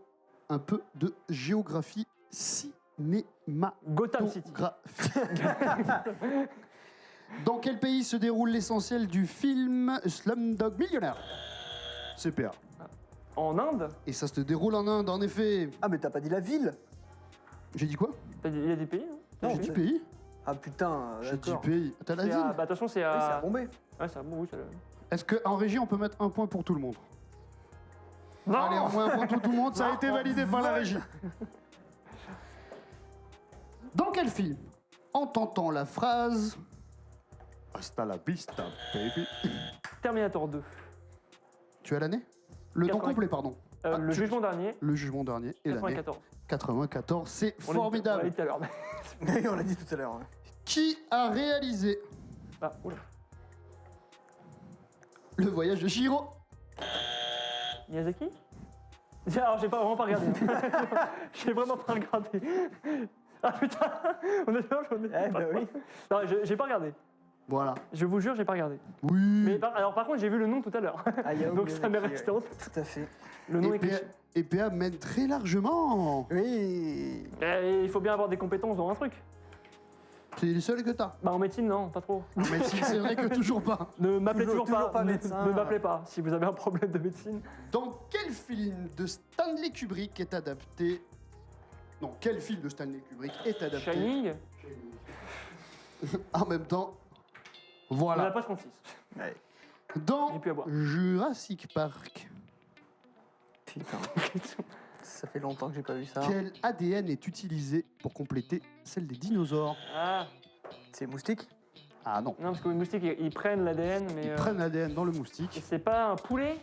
un peu de géographie cinéma. Gotham City. Dans quel pays se déroule l'essentiel du film Slumdog Millionnaire? CPA. En Inde? Et ça se déroule en Inde, en effet. Ah, mais t'as pas dit la ville? J'ai dit quoi? Il y a des pays, hein? Non, J'ai dit c'est- pays. Ah putain, J'ai dit d'accord. pays. T'as la C'est ville? à- bah, attention, c'est Oui, c'est à. à Bombay. Ouais, c'est à bon, oui, c'est Est-ce qu'en régie, on peut mettre un point pour tout le monde? Non. Allez, au moins un point pour tout le monde, ça a Non, été on validé par la régie. Dans quel film entend-on la phrase Hasta la vista, baby? Terminator 2. Tu as l'année? Le nom 80. complet, pardon. Ah, Le tu- jugement dernier, Le jugement dernier et l'année 94. 94, c'est On l'a formidable. dit tout à l'heure. Oui, on l'a dit tout à l'heure. Ouais. Qui a réalisé Ah, oula. Le voyage de Shiro? Miyazaki? Alors, j'ai vraiment pas regardé. J'ai vraiment pas regardé. Ah putain, on est bah oui. Non, j'ai pas regardé. Voilà. Je vous jure, j'ai pas regardé. Oui. Mais alors par contre, j'ai vu le nom tout à l'heure. Ah, Hayao Donc ça m'est Miyazaki, resté en ouais. tête. Tout à fait. Le nom est Et PA, cliché. et PA mène très largement. Oui. Il faut bien avoir des compétences dans un truc. C'est les seuls que t'as. Bah en médecine, non, pas trop. Mais si, c'est vrai que toujours pas. Ne m'appelez Toujours toujours, pas. médecin. Ne m'appelez pas si vous avez un problème de médecine. Dans quel film de Stanley Kubrick est adapté... Non, quel film de Stanley Kubrick est adapté Shining, en même temps? on n'a Voilà. pas 36. Ouais. Dans J'ai pu avoir. Jurassic Park, Putain. Ça fait longtemps que j'ai pas vu ça. quel ADN est utilisé pour compléter celle des dinosaures? Ah, C'est moustique? Ah non. non, parce que les moustiques, ils prennent l'ADN, mais. Ils prennent l'ADN dans le moustique. Et c'est pas un poulet?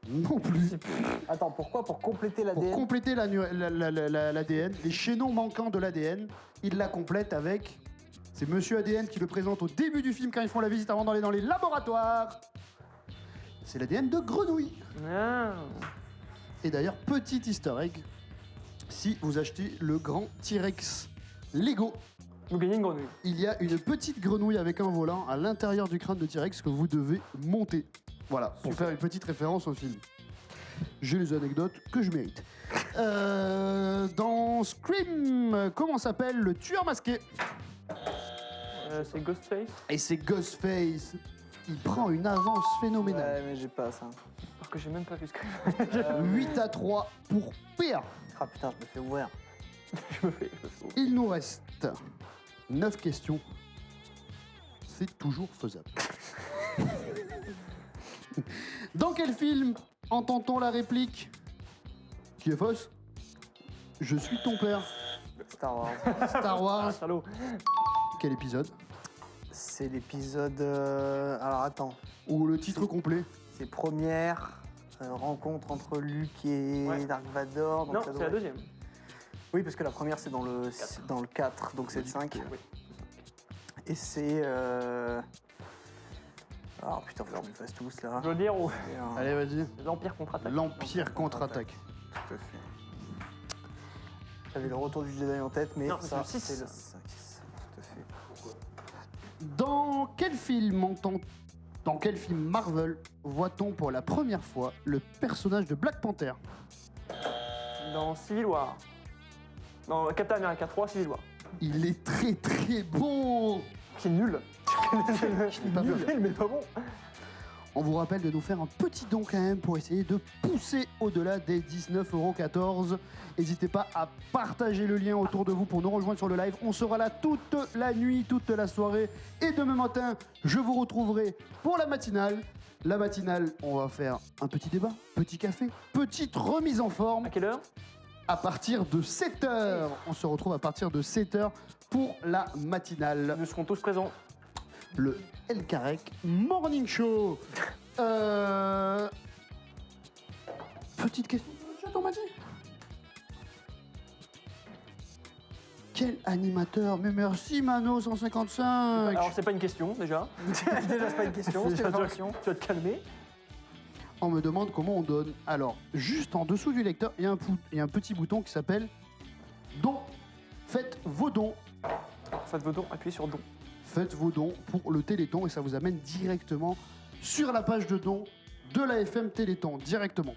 Non plus. Attends, pourquoi? Pour compléter Pour l'ADN? compléter l'ADN, les chaînons manquants de l'ADN, il la complète avec... C'est Monsieur ADN qui le présente au début du film quand ils font la visite avant d'aller dans les laboratoires. C'est l'ADN de grenouille. Ah. Et d'ailleurs, petit easter egg, si vous achetez le grand T-Rex Lego, Vous gagnez une grenouille. il y a une petite grenouille avec un volant à l'intérieur du crâne de T-Rex que vous devez monter. Voilà, pour faire une petite référence au film. J'ai les anecdotes que je mérite. Dans Scream, comment s'appelle le tueur masqué? C'est Ghostface. Et c'est Ghostface. Il prend une avance phénoménale. Ouais, mais j'ai pas ça. Alors que j'ai même pas vu Scream. 8-3 pour PA. Ah putain, je me fais ouvrir. je me fais. Il nous reste 9 questions. C'est toujours faisable. Dans quel film entend-on la réplique qui est fausse? Je suis ton père. Star Wars. Star Ah, Wars. salaud. Quel épisode? C'est l'épisode. Alors attends. Ou le titre complet? C'est première rencontre entre Luke et Ouais. Dark Vador. Donc Non, ça c'est doit la être- deuxième. Oui, parce que la première c'est dans le 4, donc c'est le 5. Oui. Et c'est. Ah putain, faut que je me fasse tous là. Je veux dire, C'est un- Allez, vas-y. l'Empire contre-attaque. L'Empire contre-attaque. Tout à fait. J'avais le retour du Jedi en tête, mais Non, c'est ça, le 6. c'est le 5. Tout à fait. Dans quel film Marvel voit-on pour la première fois le personnage de Black Panther? Dans Civil War. Dans Captain America 3, Civil War. Il est très très bon. Qui est nul. pas vu. Le film est pas bon. On vous rappelle de nous faire un petit don quand même pour essayer de pousser au-delà des 19,14 €. N'hésitez pas à partager le lien autour de vous pour nous rejoindre sur le live. On sera là toute la nuit, toute la soirée. Et demain matin, je vous retrouverai pour la matinale. La matinale, on va faire un petit débat, petit café, petite remise en forme. À quelle heure? À partir de 7h. On se retrouve à partir de 7h pour la matinale. Nous serons tous présents. Le El Carrec Morning Show. Petite question de chat, on m'a dit. Quel animateur? Mais merci Mano 155. Alors, c'est pas une question, déjà. Déjà, c'est pas une question, c'est une Déjà, information. tu vas te calmer. On me demande comment on donne. Alors, juste en dessous du lecteur, il y a un petit bouton qui s'appelle Don. Faites vos dons. Faites vos dons, appuyez sur don. Faites vos dons pour le Téléthon et ça vous amène directement sur la page de dons de la FM Téléthon, directement.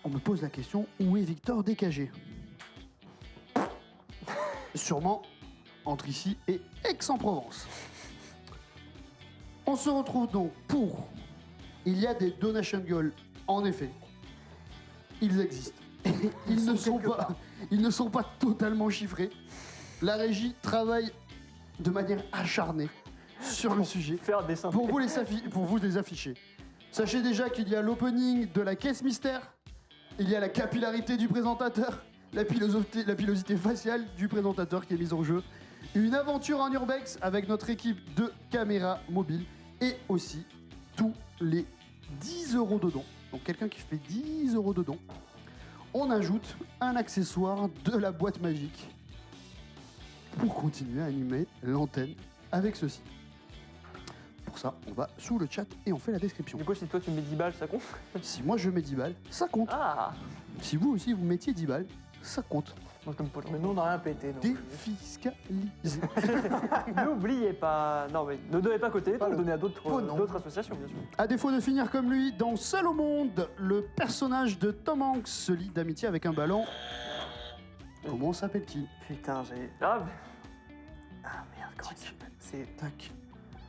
on me pose la question, où est Victor Descagés? Sûrement entre ici et Aix-en-Provence. On se retrouve donc pour... Il y a des donation goals, en effet. Ils existent. Ils ne sont pas totalement chiffrés. La régie travaille de manière acharnée sur le sujet Faire des dessin. pour vous les afficher. Sachez déjà qu'il y a l'opening de la caisse mystère, il y a la capillarité du présentateur, la pilosité faciale du présentateur qui est mise en jeu, une aventure en urbex avec notre équipe de caméras mobiles et aussi tous les 10 € de dons. Donc quelqu'un qui fait 10 € de dons, on ajoute un accessoire de la boîte magique pour continuer à animer l'antenne avec ceci. Pour ça, on va sous le chat et on fait la description. Du coup, si toi tu mets 10 balles, ça compte? Si moi je mets 10 balles, ça compte. Ah. Si vous aussi vous mettiez 10 balles, ça compte. Moi, comme Paul. Mais nous, on n'a rien pété. Donc... Défiscalisé. N'oubliez pas. Non, mais ne donnez pas côté, Pas vous le donnez à d'autres faux nom. associations, bien sûr. À défaut de finir comme lui, dans Seul au monde, le personnage de Tom Hanks se lie d'amitié avec un ballon. Comment s'appelle-t-il? Putain, j'ai. Ah, Ah merde, comment il s'appelle? Tac,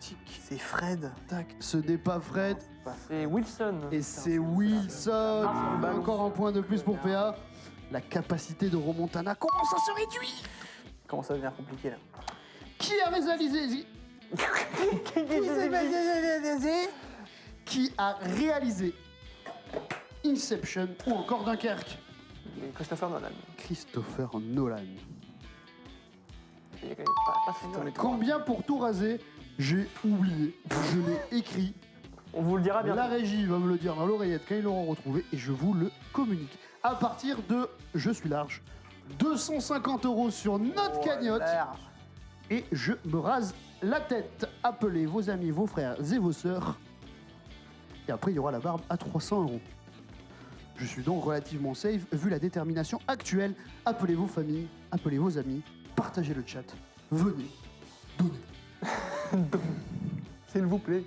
tic, C'est Fred. tac. Ce n'est pas Fred, Non, c'est pas Fred. c'est Wilson. et c'est Wilson. Ah, le ballon. Encore un point de plus pour PA. La capacité de Romontana commence à se réduire. Comment ça devient compliqué là? Qui a réalisé Inception ou encore Dunkerque? Et Christopher Nolan. Christopher Nolan. Il est pas très nul. Combien pour tout raser? J'ai oublié. Je l'ai écrit. On vous le dira bien. La régie va me le dire dans l'oreillette quand ils l'auront retrouvé et je vous le communique. À partir de, je suis large, 250 € sur notre cagnotte et je me rase la tête. Appelez vos amis, vos frères et vos sœurs. Et après, il y aura la barbe à 300 €. Je suis donc relativement safe vu la détermination actuelle. Appelez vos familles, appelez vos amis, partagez le chat. Venez, donnez. S'il vous plaît.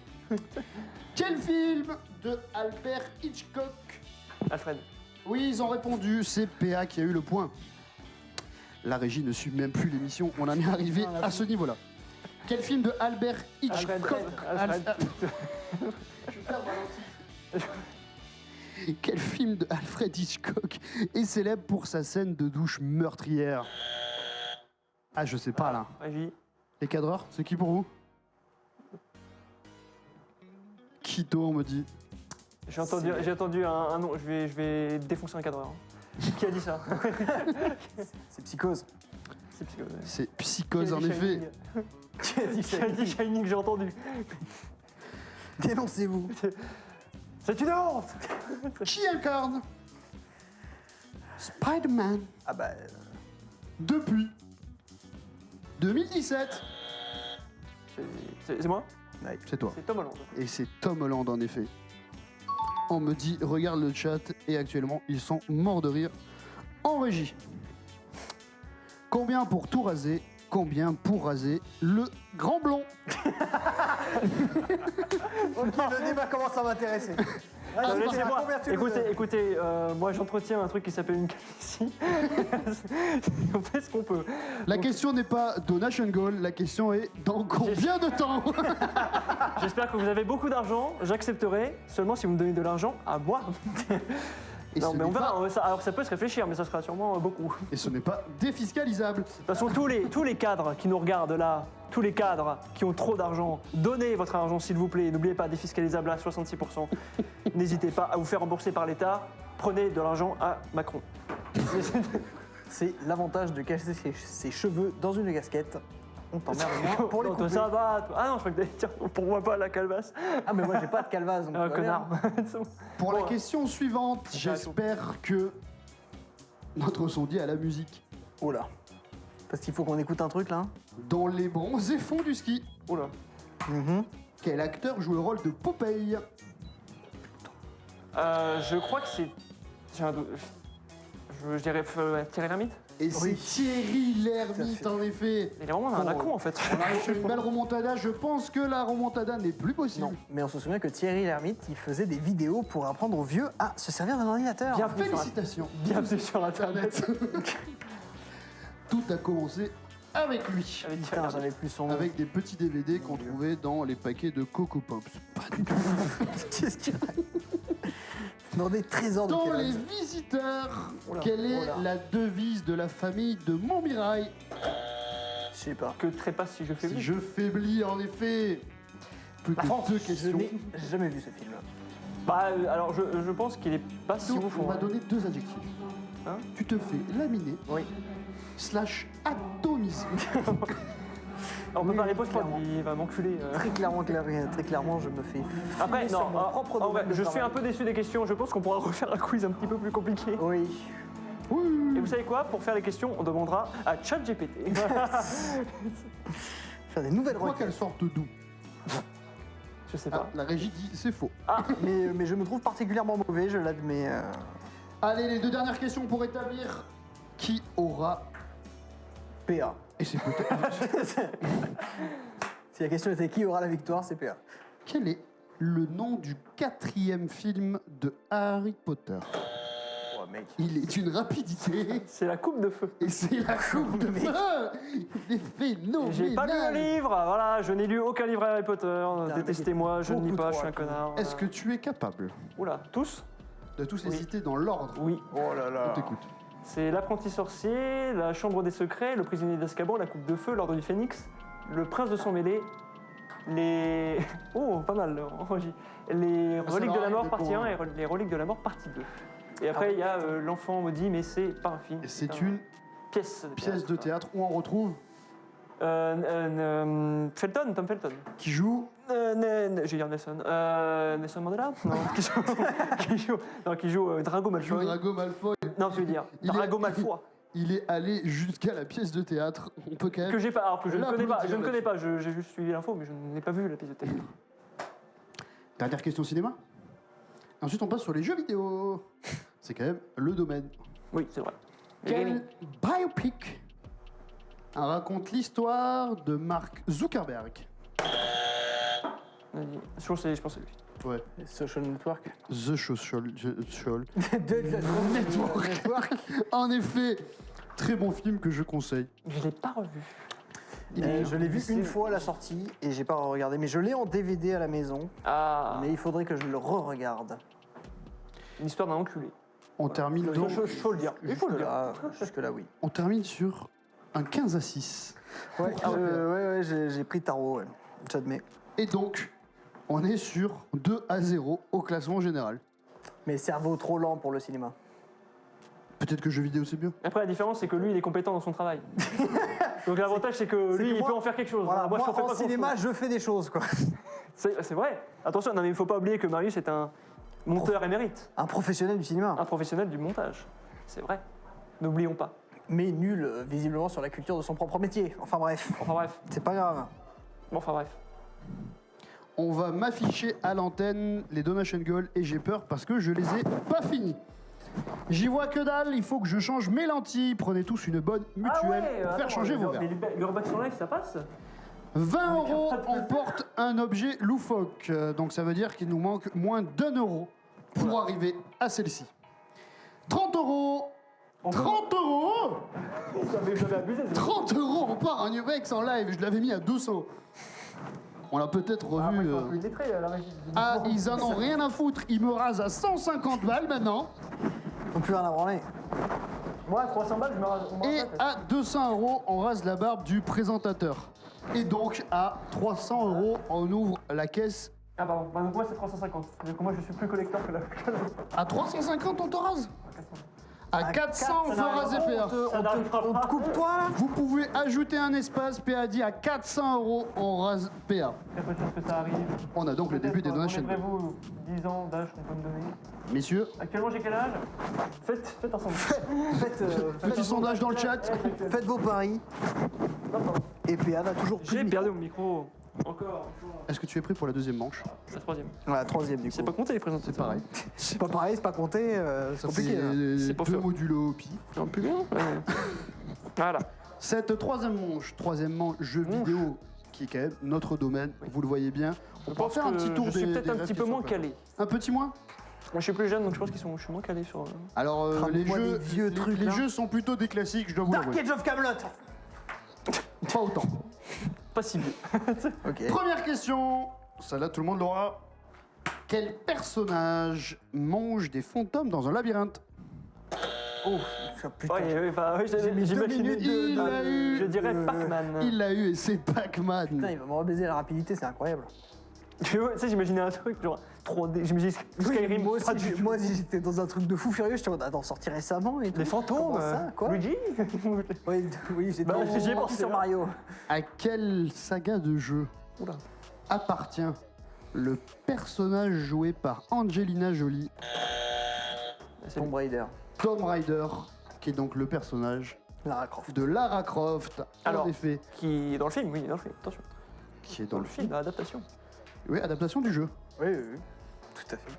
Quel film de Albert Hitchcock? Alfred. Oui, ils ont répondu, c'est PA qui a eu le point. La régie ne suit même plus l'émission, on en est arrivé à ce niveau-là. Quel film de Albert Hitchcock? Alfred. Quel film de Alfred Hitchcock est célèbre pour sa scène de douche meurtrière? Ah, je sais pas là. Régie. Les cadreurs, c'est qui pour vous? Quito, on me dit. J'ai entendu un nom. Je vais défoncer un cadreur. Qui a dit ça? C'est Psychose. C'est Psycho. C'est Psychose en effet. Qui a dit Qui a dit Shining? J'ai entendu. Dénoncez-vous. C'est une honte. Qui incarne Spider-Man Ah bah. depuis 2017? C'est moi? C'est toi. C'est Tom Holland. Et c'est Tom Holland en effet. On me dit, regarde le chat, et actuellement, ils sont morts de rire en régie. Combien pour tout raser? Combien pour raser le grand blond? Ok, le débat commence à m'intéresser. Laissez-moi. Écoutez, moi j'entretiens un truc qui s'appelle une calvitie. On fait ce qu'on peut. La question n'est pas donation goal, la question est dans combien de temps? J'espère que vous avez beaucoup d'argent. J'accepterai seulement si vous me donnez de l'argent à moi. Et Non, ce mais on n'est verra. pas- Alors ça peut se réfléchir, mais ça sera sûrement beaucoup. Et ce n'est pas défiscalisable. De toute façon, tous les cadres qui nous regardent là, tous les cadres qui ont trop d'argent, donnez votre argent s'il vous plaît. N'oubliez pas, défiscalisable à 66%. N'hésitez pas à vous faire rembourser par l'État. Prenez de l'argent à Macron. C'est l'avantage de cacher ses cheveux dans une casquette. On t'emmerde moins pour les Non, toi, couper. ça va. Toi. Ah non, je crois que tiens, pour moi pas la calvasse. Ah mais moi j'ai pas de calvase. donc Ah, tout va bien. connard. C'est bon. Pour la Bon, question suivante, j'espère que notre sondier a la musique. Oh là. Parce qu'il faut qu'on écoute un truc là. Dans les bronzés fonds du ski, Oula. quel acteur joue le rôle de Popeye? Je crois que c'est. J'ai un doute. Je dirais Thierry Lhermitte. Et c'est Thierry Lhermitte, en effet. Il est vraiment un con en fait. On arrive sur une belle remontada. Je pense que la remontada n'est plus possible. Non, mais on se souvient que Thierry Lhermitte, il faisait des vidéos pour apprendre aux vieux à se servir d'un ordinateur. Bienvenue sur Félicitations. Bienvenue sur Internet. Tout a commencé avec lui. Avec Thierry Putain, Lhermitte. j'avais plus son nom. Avec des petits DVD qu'on trouvait dans les paquets de Coco Pops. Pas du tout. Qu'est-ce qu'il y a dans des trésors de Dans Kellogg's. les visiteurs, Oula, quelle est oula. la devise de la famille de Montmirail? Je sais pas. Que trépasse si je fais Si oui. je faiblis, en effet. Plus que deux Je questions. n'ai jamais vu ce film. Bah alors je pense qu'il est pas si Donc, ouf. on va hein. donner deux adjectifs. Hein Tu te fais laminer Oui. / atomiser. On peut Oui, faire les pauses clairement. il va m'enculer. Très clairement, je me fais. Après, filer non, sur mon propre en vrai, domaine de je suis travail. un peu déçu des questions. Je pense qu'on pourra refaire un quiz un petit peu plus compliqué. Oui. Et vous savez quoi? Pour faire les questions, on demandera à ChatGPT. Faire des nouvelles Je crois requêtes. qu'elles sortent d'où? Je sais Ah, pas. la régie dit c'est faux. Mais je me trouve particulièrement mauvais, je l'admets. Allez, les deux dernières questions pour établir qui aura. PA. Et c'est peut-être. Si la question était qui aura la victoire, c'est PA. Quel est le nom du 4e film de Harry Potter? Oh mec. Il est d'une rapidité C'est la coupe de feu. et c'est la coupe de feu. Il est phénoménal. J'ai pas lu un livre, voilà, je n'ai lu aucun livre Harry Potter. Détestez-moi, je ne lis beaucoup pas, trop je suis un rapide. connard. Est-ce que tu es capable Oula, tous? de tous les Oui. citer dans l'ordre? Oui. Oh là On là. t'écoute. C'est l'apprenti sorcier, la chambre des secrets, le prisonnier d'Azkaban, la coupe de feu, l'ordre du phénix, le prince de sang mêlé, les... Oh, pas mal, Roger. Les ça reliques de va, la mort des partie 1 points. et les reliques de la mort partie 2. Et après, il y a l'enfant maudit, mais c'est pas un film. Et c'est un- une pièce de pièce de théâtre où on retrouve Felton, Tom Felton. qui joue J'ai dire Nelson. Nelson Mandela. Non, qui joue Drago Malfoy. Drago Malfoy. Non, tu veux dire Il est- Drago Malfoy. Il est allé jusqu'à la pièce de théâtre. On peut quand même. Que j'ai pas, alors que je ne connais pas. L'applaudir Je ne connais là-dessus. pas. J'ai juste suivi l'info, mais je n'ai pas vu la pièce de théâtre. Dernière question cinéma. Ensuite, on passe sur les jeux vidéo. C'est quand même le domaine. Oui, c'est vrai. Quel biopic raconte l'histoire de Mark Zuckerberg? Je pense que c'est lui. Ouais. Social Network. The Social. Network. En effet, très bon film que je conseille. Je l'ai pas revu. Je l'ai vu une fois à la sortie et j'ai pas regardé, mais je l'ai en DVD à la maison. Ah, Mais il faudrait que je le re-regarde. une histoire d'un enculé. On termine donc. Faut le dire. Il faut le dire. Jusque-là, oui. On termine sur un 15-6. Ouais, j'ai pris tarot, ouais. J'admets. Et donc, on est sur 2-0 au classement général. Mais cerveau trop lent pour le cinéma. Peut-être que jeux vidéo c'est mieux. Après, la différence, c'est que lui, il est compétent dans son travail. Donc l'avantage, c'est que c'est lui, que il moi- peut en faire quelque chose. Voilà, moi, je fais pas en grand-chose. cinéma, je fais des choses, quoi. C'est vrai. Attention, non, mais il ne faut pas oublier que Marius est un monteur émérite, Un professionnel du cinéma. un professionnel du montage. C'est vrai. N'oublions pas. Mais nul, visiblement, sur la culture de son propre métier. Enfin bref, Enfin bref. c'est pas grave. Bon, enfin bref. On va m'afficher à l'antenne les donation goals et j'ai peur parce que je les ai pas finis. J'y vois que dalle, il faut que je change mes lentilles. Prenez tous une bonne mutuelle pour faire changer vos verres. L'urbex sur live, ça passe 20 euros, on porte un objet loufoque. Donc ça veut dire qu'il nous manque moins d'1 euro pour arriver à celle-ci. 30 euros 30 euros J'avais abusé. 30 euros, on part un Ubex en live, je l'avais mis à 200. On l'a peut-être revu. la régie. Ah, ils en ont rien à foutre, ils me rasent à 150 balles maintenant. On peut plus rien à branler. Moi, 300 balles, je me rase. Et à 200 euros, on rase la barbe du présentateur. Et donc à 300 euros, on ouvre la caisse. Ah, pardon. Bah, donc moi, c'est 350. Donc moi, je suis plus collector que la. À 350, on te rase. À 400, on peut raser PA. On te coupe toi là. Vous pouvez ajouter un espace, PA dit à 400 euros, on rase PA. Il y a peu de chances que ça arrive. On a donc le début des donations. Vous 10 ans d'âge qu'on peut me donner. Messieurs, Actuellement, j'ai quel âge Faites ensemble. petit sondage dans le chat. Faites vos paris. Et PA n'a toujours plus de J'ai micro. perdu mon micro. Encore. Est-ce que tu es prêt pour la deuxième manche? La troisième. La troisième, du coup. C'est pas compté les présentations. C'est pareil. C'est pas pareil, c'est pas compté, c'est Ça compliqué. fait hein. C'est pour deux faire. modulos au pif. Un peu bien. Voilà. Cette troisième manche, jeu vidéo, qui est quand même notre domaine, vous le voyez bien. On Je peut pense faire un petit tour je suis des peut-être un rêves petit qui peu sont moins pas- calé. Un petit moins? Moi, je suis plus jeune, donc je pense je suis moins calé sur. Alors, les Ramène-moi jeux, des vieux trucs, les là. jeux sont plutôt des classiques, je dois vous Dark l'avouer. Age of Camelot. Pas autant. Pas si vieux. Ok. Première question, celle-là tout le monde l'aura. Quel personnage mange des fantômes dans un labyrinthe? Oh, putain. J'ai mis 2 j'imaginais minutes Il a eu. Je dirais Pac-Man. Il l'a eu et c'est Pac-Man. Putain, il va me rebaiser la rapidité, c'est incroyable. Tu sais, j'imaginais un truc genre 3D. J'imaginais Skyrim. moi pas aussi, du tout. moi aussi, j'étais dans un truc de fou furieux, j'étais en mode, attends, sorti récemment et tout. Des fantômes. Comment ça, quoi? Luigi. Oui, oui, j'étais Bah, j'y ai dans pensé, sur là. Mario. À quelle saga de jeu Oula. appartient le personnage joué par Angelina Jolie, C'est Tomb Raider. Tomb Raider, qui est donc le personnage Lara Croft. de Lara Croft, Alors. en effet, qui est dans le film, oui, dans le film. Attention. qui est dans le film. dans l'adaptation. Oui, adaptation du jeu, Oui, oui, oui. Tout à fait.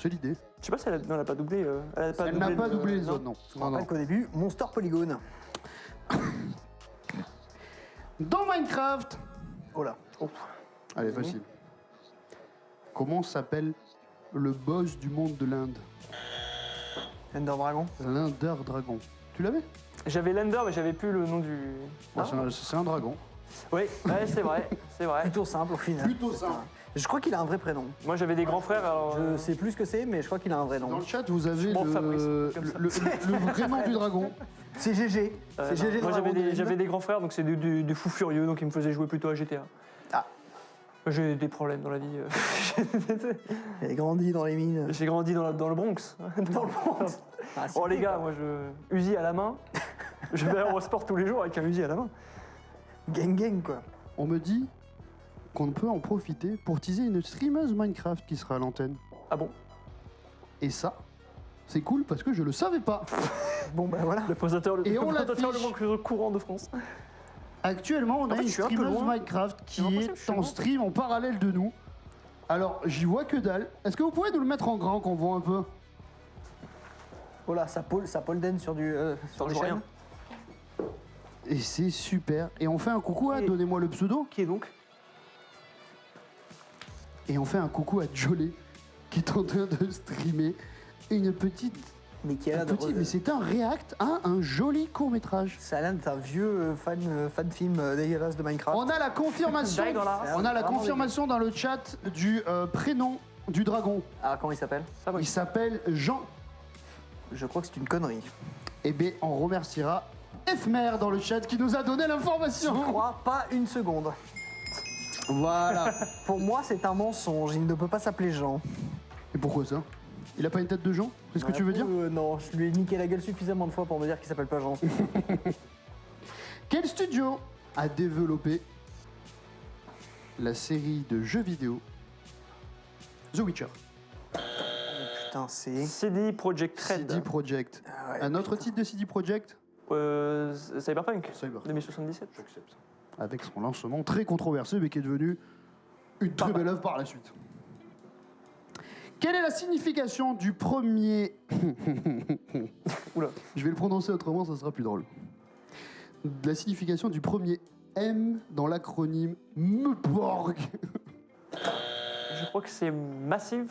c'est l'idée. Je sais pas si elle n'a pas doublé. Elle n'a pas doublé les non. autres, non. Je me Non, non. rappelle qu'au début, Monster Polygone. Dans Minecraft, Oh là. allez, facile. Comment s'appelle le boss du monde de l'Inde? Ender Dragon. L'Inder Dragon. Tu l'avais? J'avais l'Ender, mais j'avais plus le nom du. Ah, c'est un dragon. Oui, ouais, c'est vrai, c'est vrai. Plutôt simple au final. Plutôt simple. Je crois qu'il a un vrai prénom. Moi, j'avais des grands frères, alors. Je sais plus ce que c'est, mais je crois qu'il a un vrai Dans nom. le chat, vous avez Bon, le, Fabrice, le, comme ça. le vrai nom du dragon. C'est GG. C'est non. GG Moi, Dragon de Linde. j'avais des grands frères, donc c'est des fous furieux, donc ils me faisaient jouer plutôt à GTA. Ah. J'ai des problèmes dans la vie. Il a grandi dans les mines. J'ai grandi dans le Bronx. Dans le monde. Ah, Oh les c'était, gars, quoi. moi Uzi à la main. Je vais au sport tous les jours avec un Uzi à la main. Gang gang quoi. On me dit qu'on peut en profiter pour teaser une streameuse Minecraft qui sera à l'antenne. Ah bon? Et ça, c'est cool parce que je le savais pas. Bon bah voilà. Le présentateur Et on présentateur l'affiche. le plus courant de France. Actuellement, on a En fait, une je suis un peu streameuse loin. Minecraft C'est qui pas possible, je est suis en loin. stream en parallèle de nous. Alors, j'y vois que dalle. Est-ce que vous pouvez nous le mettre en grand qu'on voit un peu? Oh là, ça pole dance sur du sur je le vois chêne. rien. Et c'est super. Et on fait un coucou à, Et- donnez-moi le pseudo. Qui est donc? Et on fait un coucou à Jolie qui est en train de streamer une petite. Mais qui a l'air Mais c'est un react à un joli court-métrage. Ça a l'air d'être un vieux fan film dégueulasse de Minecraft. On a la confirmation. Die dans la race. On a la Vraiment confirmation dans le chat du prénom du dragon. Ah, comment il s'appelle? Ah oui. Il s'appelle Jean. Je crois que c'est une connerie. Eh bien, on remerciera Efmer dans le chat qui nous a donné Je l'information. crois pas une seconde. Voilà. Pour moi, c'est un mensonge. Il ne peut pas s'appeler Jean. Et pourquoi ça? Il a pas une tête de Jean? C'est ce que tu veux dire? Non, je lui ai niqué la gueule suffisamment de fois pour me dire qu'il s'appelle pas Jean. Quel studio a développé la série de jeux vidéo The Witcher? Putain, c'est. CD Projekt Red. CD Projekt. Ah ouais, Un autre titre de CD Projekt? Cyberpunk. Cyberpunk. 2077. J'accepte. Avec son lancement très controversé, mais qui est devenu une très belle œuvre par la suite. Quelle est la signification du premier... Oula. Je vais le prononcer autrement, ça sera plus drôle. La signification du premier M dans l'acronyme MPORG. Je crois que c'est Massive.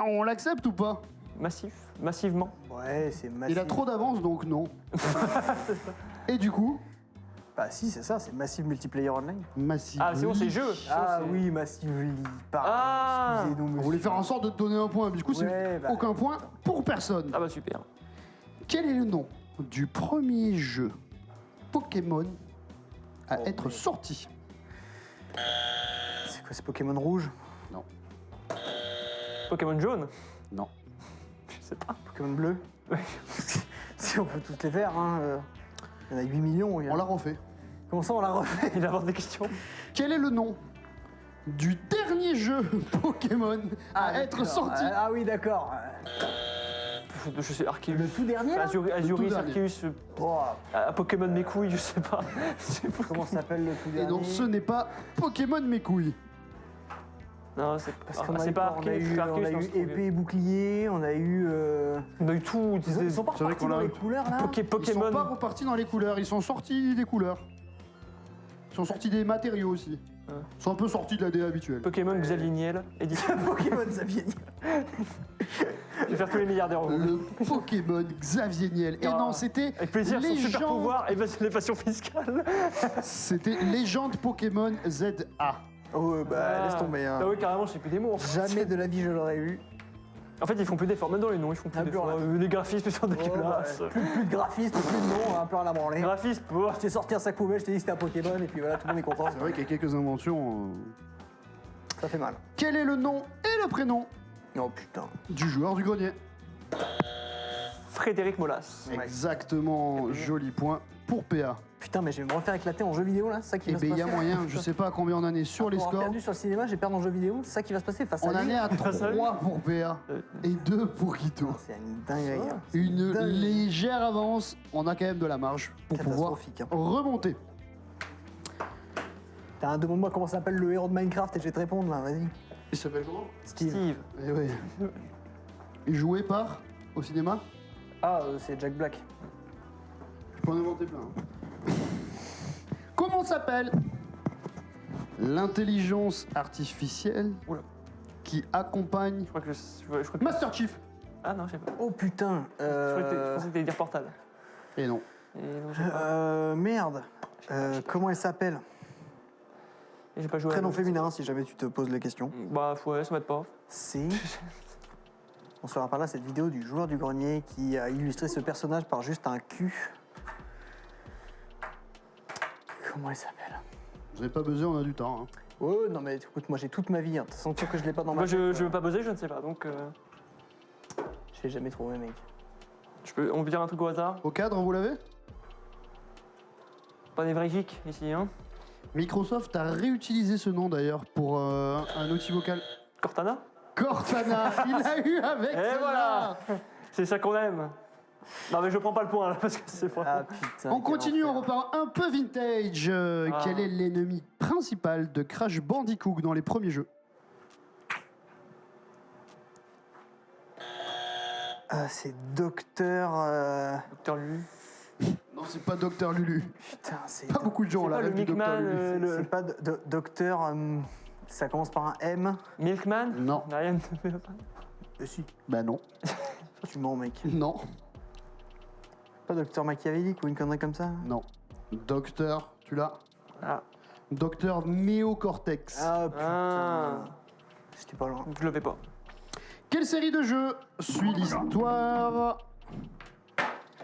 On l'accepte ou pas? Massif. Massivement. Ouais, c'est massif. Il a trop d'avance, donc non. Et du coup, Bah si, c'est ça, c'est Massive Multiplayer Online. Massive. Ah, c'est bon, c'est jeu. Ah C'est- oui, Massively. Pardon. Ah. Excusez-nous, On monsieur. voulait faire en sorte de te donner un point, mais du coup, c'est Ouais, bah. aucun point pour personne. Ah bah super. Quel est le nom du premier jeu Pokémon à Oh, être merde. sorti? C'est quoi, c'est Pokémon Rouge? Non. Pokémon jaune. Non. Je sais pas. Pokémon Bleu? Si on peut tous les faire, hein. Il y en a 8 millions. On l'a refait. Comment ça, on l'a refait? Il avance des questions. Quel est le nom du dernier jeu Pokémon à être d'accord. sorti? Ah oui, d'accord. Je sais, Arceus. Le tout dernier là Azuris, dernier. Arceus, Oh, Pokémon mes couilles, je sais pas. C'est fou. comment ça s'appelle le tout Et dernier non, ce n'est pas Pokémon mes couilles. Non, c'est Parce qu'on a c'est eu pas quoi On a Arceus. eu, Arceus, on a non, eu c'est trop épée vieux. et bouclier, on a eu. On a eu tout. Ils sont pas C'est vrai repartis qu'on dans a- les couleurs là Ils sont Pokémon. pas repartis dans les couleurs, ils sont sortis des couleurs. Ils sont sortis des matériaux aussi. Ouais. Ils sont un peu sortis de la DA habituelle. Pokémon Xavier Niel, édition. Pokémon Xavier. Je vais faire tous les milliardaires. Le Pokémon Xavier Niel. Et Ah. non, c'était Avec plaisir, son super Légende- pouvoir et l'évasion fiscale. C'était Légende Pokémon ZA. Oh, bah laisse tomber. Hein. Ah oui, carrément, je sais plus des mots. Jamais de la vie je l'aurais eu. En fait, ils font plus d'efforts, même dans les noms, ils font plus Ah, plus d'efforts. rien. Les graphismes, ils sont Oh, dégueulasses. ouais. Plus de graphisme, plus de nom, un peu à la branlée. Graphisme, oh. Je t'ai sorti un sac poubelle, je t'ai dit que c'était un Pokémon et puis voilà, tout le monde est content. C'est vrai qu'il y a quelques inventions. Ça fait mal. Quel est le nom et le prénom Oh putain. du joueur du grenier? Frédéric Molas. Ouais. Exactement, joli point pour PA. Putain, mais je vais me refaire éclater en jeu vidéo là, c'est ça qui Et va se ben il y passer. a moyen, je sais pas à combien on en est sur les Pour avoir scores. perdu sur le cinéma, j'ai perdu en jeu vidéo, c'est ça qui va se passer face à On en lui. est à Face à lui. 3 pour PA et 2 pour Guito. C'est une dinguerie. hein. Une Dingue. légère avance, on a quand même de la marge pour pouvoir Catastrophique. hein. remonter. T'as un demande-moi comment s'appelle le héros de Minecraft et je vais te répondre là, vas-y. Il s'appelle comment? Steve. Steve. Eh ouais. Joué par au cinéma? Ah, c'est Jack Black. Je peux en inventer plein. Comment s'appelle l'intelligence artificielle Oula. qui accompagne Je crois que je crois que- Master Chief? Ah non, je sais pas. Oh putain. Je pensais que t'allais dire Portal. Et non. Et non, je sais pas. Merde. Comment elle s'appelle Et j'ai pas joué à Prénom l'autre. féminin si jamais tu te poses la question. Bah ouais, ça m'aide pas. C'est. On sera par là cette vidéo du joueur du grenier qui a illustré ce personnage par juste un cul. Comment elle s'appelle Vous n'avez pas besoin, on a du temps. Hein. Oh non mais écoute, moi j'ai toute ma vie. Hein. Sans sûr que je l'ai pas dans ma Moi, tête, je veux pas buzzer, je ne sais pas. Donc, Je l'ai jamais trouvé, mec. on peut dire un truc au hasard. Au cadre, vous l'avez? Pas des vrais geeks ici, hein. Microsoft a réutilisé ce nom d'ailleurs pour un outil vocal. Cortana. Cortana, il l'a eu avec Et celle-là. voilà. C'est ça qu'on aime. Non mais je prends pas le point là parce que c'est pas. Ah putain. On quel continue, on enfer. repart un peu vintage. Ah. Quel est l'ennemi principal de Crash Bandicoot dans les premiers jeux? C'est Docteur. Docteur Lulu. Non, c'est pas Docteur Lulu. Putain, c'est. Pas beaucoup de gens C'est là pas le rêvent du Docteur Mickman, Lulu. C'est pas Docteur. Ça commence par un M. Milkman. Non. Rien. Si. Bah non. Tu mens, mec. Non. Pas Docteur machiavélique ou une connerie comme ça Non. Docteur, tu l'as? Ah, Docteur Néocortex. Ah putain. Ah. J'étais pas loin. je le fais pas. Quelle série de jeux suit l'histoire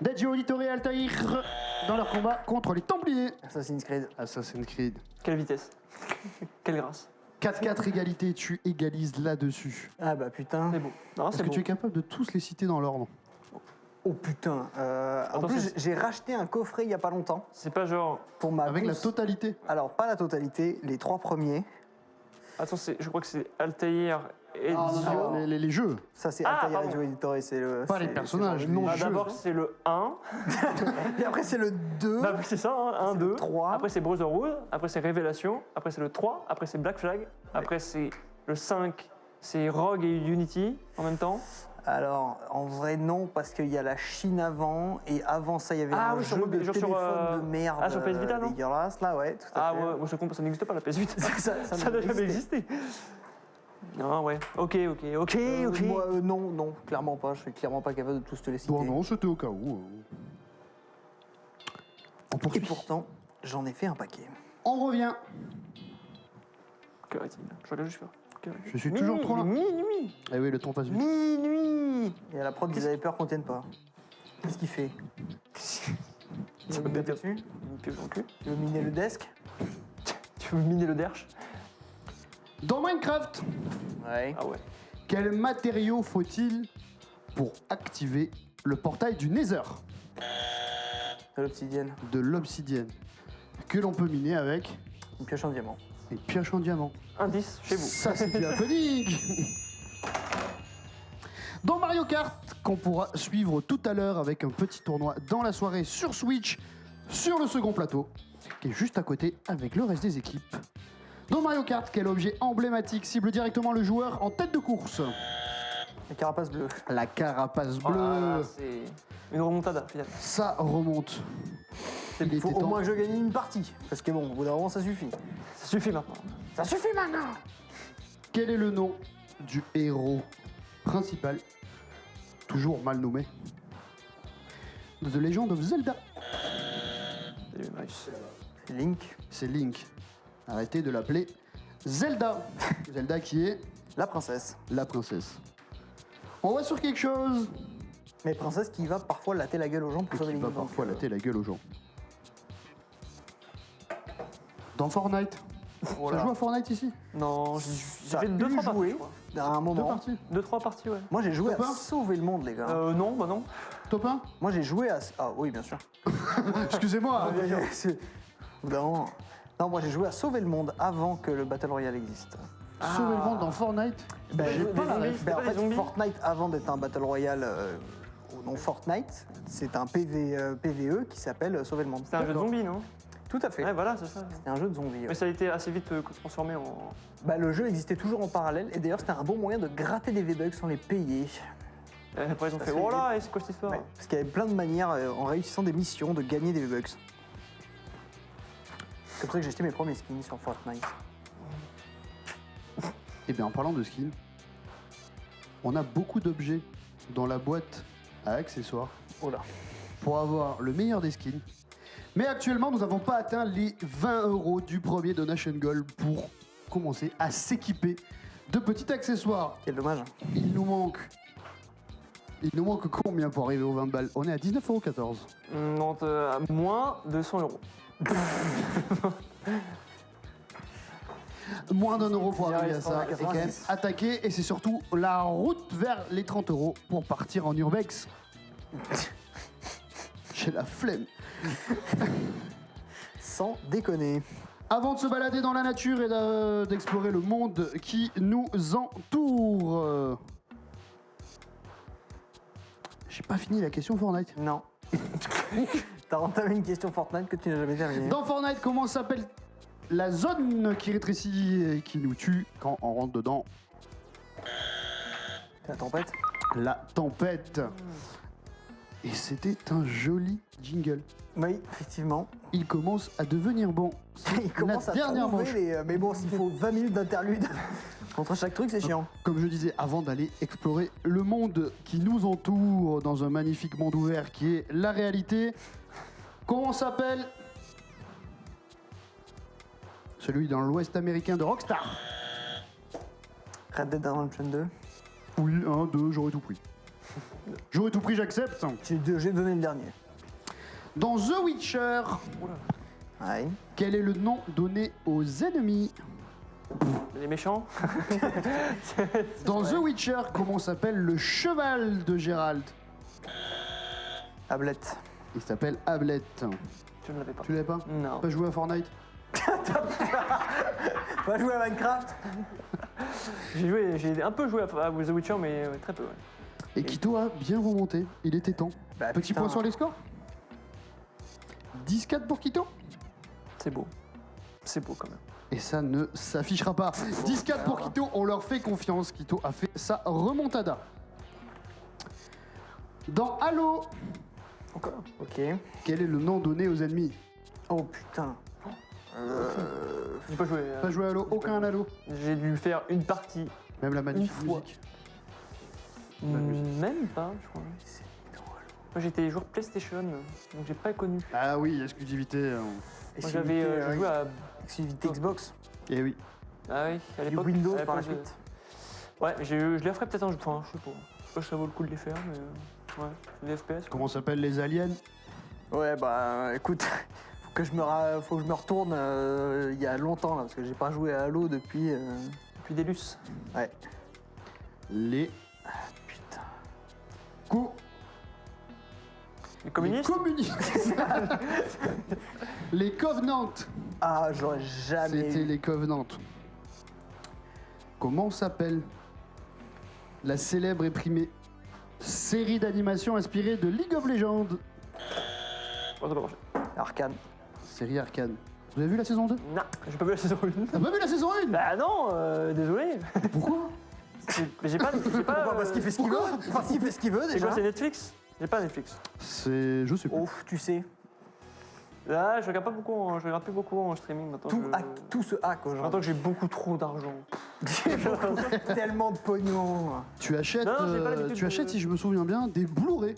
d'Ezio Auditore et Altair dans leur combat contre les Templiers? Assassin's Creed. Assassin's Creed. Quelle vitesse. Quelle grâce. 4-4 égalité, tu égalises là-dessus. Ah bah putain. C'est beau. Non, Est-ce c'est que beau. tu es capable de tous les citer dans l'ordre? Oh putain. En Attends, plus, c'est- j'ai racheté un coffret il y a pas longtemps C'est pas genre. pour ma Avec la bourse. totalité? Alors, pas la totalité, les 3 premiers. Attends, je crois que c'est Altair et Ah, Ezio. les jeux. Ça, c'est Ah, Altair pardon. Ezio Auditore, c'est le. Pas les c'est- personnages, c'est le nom les Ah, du jeux. jeu. d'abord, c'est le 1. Et après, c'est le 2. Bah, c'est ça, hein, 1, 2. 3. Après, c'est Brotherhood. Après, c'est Révélation. Après, c'est le 3. Après, c'est Black Flag. Après, c'est le 5. C'est Rogue et Unity en même temps. Alors, en vrai, non, parce qu'il y a la Chine avant, et avant ça, il y avait Ah un oui, jeu sur de sur, téléphone euh, de merde. ah, sur PS Vita, non dégueulasse, là, ouais, tout à Ah fait. ouais, moi je comprends, ça n'existe pas la PS8. Ça Ça n'a jamais existé. existé. Non, ouais. Ok. Moi, non, clairement pas. Je suis clairement pas capable de tous te les citer. Bon, non, c'était au cas où. On Et poursuit. pourtant, j'en ai fait un paquet. On revient. Que est-il Je regarde juste faire. Je suis toujours trop là. Minuit. Eh oui, le temps passe vite. Minuit. Et à la prod, ils avaient peur qu'on tienne pas. Qu'est-ce qu'il fait Il Ça veut me me fait taper dessus Une pioche dans le cul. Tu veux miner le desk Tu veux miner le derche? Dans Minecraft, Ouais. Ah ouais. quel matériau faut-il pour activer le portail du Nether? De l'obsidienne. De l'obsidienne. Que l'on peut miner avec Une pioche en diamant. une pioche en diamant. Indice chez vous. Ça, c'est du happening. Dans Mario Kart, qu'on pourra suivre tout à l'heure avec un petit tournoi dans la soirée sur Switch, sur le second plateau, qui est juste à côté avec le reste des équipes. Dans Mario Kart, quel objet emblématique cible directement le joueur en tête de course? La carapace bleue. La carapace Oh là là, bleue. c'est une remontada finalement. Ça remonte. Il Il faut était au temps. moins que je gagne une partie. Parce que bon, au bout d'un moment, ça suffit. Ça suffit maintenant. Ça suffit maintenant. Quel est le nom du héros principal, toujours mal nommé, de The Legend of Zelda? Salut, Marius. Link, C'est Link. Arrêtez de l'appeler Zelda. Zelda qui est la princesse. la princesse. On va sur quelque chose Mais princesse qui va parfois latter la gueule aux gens pour sauver qui Link. va donc, parfois latter la gueule aux gens. Dans Fortnite. oh Ça là. joue à Fortnite ici? Non, j'ai Ça fait a 2-3 pu parties. jouer je crois. à un Deux moment. parties. 2-3 parties, ouais. Moi, j'ai joué Top à un sauver le monde, les gars. Non, bah non. Top 1? Moi, j'ai joué à. Ah oui, bien sûr. Excusez-moi. C'est- Au bout d'un moment. Non, moi, j'ai joué à sauver le monde avant que le Battle Royale existe. Sauver le monde dans Fortnite. Ben, J'ai pas la ref. Ben, en pas les fait, zombies. Fortnite, avant d'être un Battle Royale au nom Fortnite, c'est un PVE qui s'appelle Sauver le monde. C'était un jeu de zombies, non? Tout à fait. Ouais, voilà, c'est ça. C'était un jeu de zombies. ouais. Mais ça a été assez vite transformé en. Bah, le jeu existait toujours en parallèle, et d'ailleurs, c'était un bon moyen de gratter des V-Bucks sans les payer. Après, ils ont Parce fait que oh là, et c'est quoi cette histoire? Ouais, parce qu'il y avait plein de manières, en réussissant des missions, de gagner des V-Bucks. C'est comme ça que j'ai acheté mes premiers skins sur Fortnite. Eh bien, en parlant de skins, on a beaucoup d'objets dans la boîte à accessoires Oh là. pour avoir le meilleur des skins. Mais actuellement, nous n'avons pas atteint les 20 € du premier Donation Gold pour commencer à s'équiper de petits accessoires. Quel dommage. Il nous manque combien pour arriver aux 20 balles? On est à 19,14 €. Non, à moins de 100 euros. Moins d'1 euro pour Il arriver à reste ça. à Et quand même 90. attaquer. Et c'est surtout la route vers les 30 € pour partir en urbex. J'ai la flemme. Sans déconner. Avant de se balader dans la nature et d'explorer le monde qui nous entoure. J'ai pas fini la question Fortnite. Non. T'as entamé une question Fortnite que tu n'as jamais terminée. Dans Fortnite, comment s'appelle la zone qui rétrécit et qui nous tue quand on rentre dedans? La tempête. La tempête. Et c'était un joli jingle. Oui, effectivement. Il commence à devenir bon. Il commence la à dernière trouver manche. mais bon, s'il faut 20 minutes d'interlude entre chaque truc, c'est chiant. Comme je disais, avant d'aller explorer le monde qui nous entoure dans un magnifique monde ouvert qui est la réalité, comment s'appelle celui dans l'ouest américain de Rockstar? Red Dead Redemption 2. Oui, 1, 2, j'aurais tout pris. J'aurais tout pris, j'accepte. J'ai donné le dernier. Dans The Witcher, Ouais. quel est le nom donné aux ennemis? Les méchants? Dans The Witcher, comment s'appelle le cheval de Gérald? Tablette. Il s'appelle Ablette. Je ne l'avais pas. Tu l'avais pas? Non. Pas joué à Fortnite? Va jouer à Minecraft. J'ai un peu joué à The Witcher, mais très peu. Ouais. Et Quito a bien remonté, il était temps. Bah, Petit putain. point sur les scores. 10-4 pour Quito. C'est beau. C'est beau quand même. Et ça ne s'affichera pas. 10-4 pour Quito, on leur fait confiance. Quito a fait sa remontada. Dans Halo, Encore. Ok. quel est le nom donné aux ennemis? Oh putain. J'ai pas joué. Pas joué à Halo, aucun Halo. J'ai dû faire une partie. Même la magnifique Une fois. musique. Même pas, je crois. Moi j'étais joueur PlayStation, donc j'ai pas connu. Ah oui, exclusivité. Moi j'avais j'ai joué à. Exclusivité Xbox. Eh oui. Ah oui, à Et l'époque. Windows à par la l'époque de- suite. Ouais, je les ferais peut-être un jeu. Enfin, je sais pas. Je sais pas si ça vaut le coup de les faire, mais. Ouais, c'est des FPS. quoi. Comment s'appellent les aliens? Ouais, bah écoute, faut que je me retourne il y a longtemps là, parce que j'ai pas joué à Halo depuis. Puis des Lus. Ouais. Les Putain. Les communistes. Les communistes. Les Covenants. Ah, j'aurais jamais. C'était eu. les Covenants. Comment s'appelle la célèbre et primée Série d'animation inspirée de League of Legends. Oh, ça va marcher. Arcane. Série Arcane. Vous avez vu la saison 2? Non, j'ai pas vu la saison 1. T'as pas vu la saison 1? Bah non, désolé. Pourquoi? Mais j'ai pas. Parce qu'il fait ce qu'il veut. Parce qu'il fait ce qu'il veut C'est déjà. quoi, c'est Netflix? J'ai pas Netflix. C'est... Je sais pas. Ouf, tu sais. Là, je regarde pas beaucoup, je regarde plus beaucoup en streaming maintenant. Tout se hack Maintenant aujourd'hui. que j'ai beaucoup trop d'argent. Tellement de pognon. Tu achètes, Non, j'ai pas l'habitude tu de- achètes, si je me souviens bien, des Blu-ray.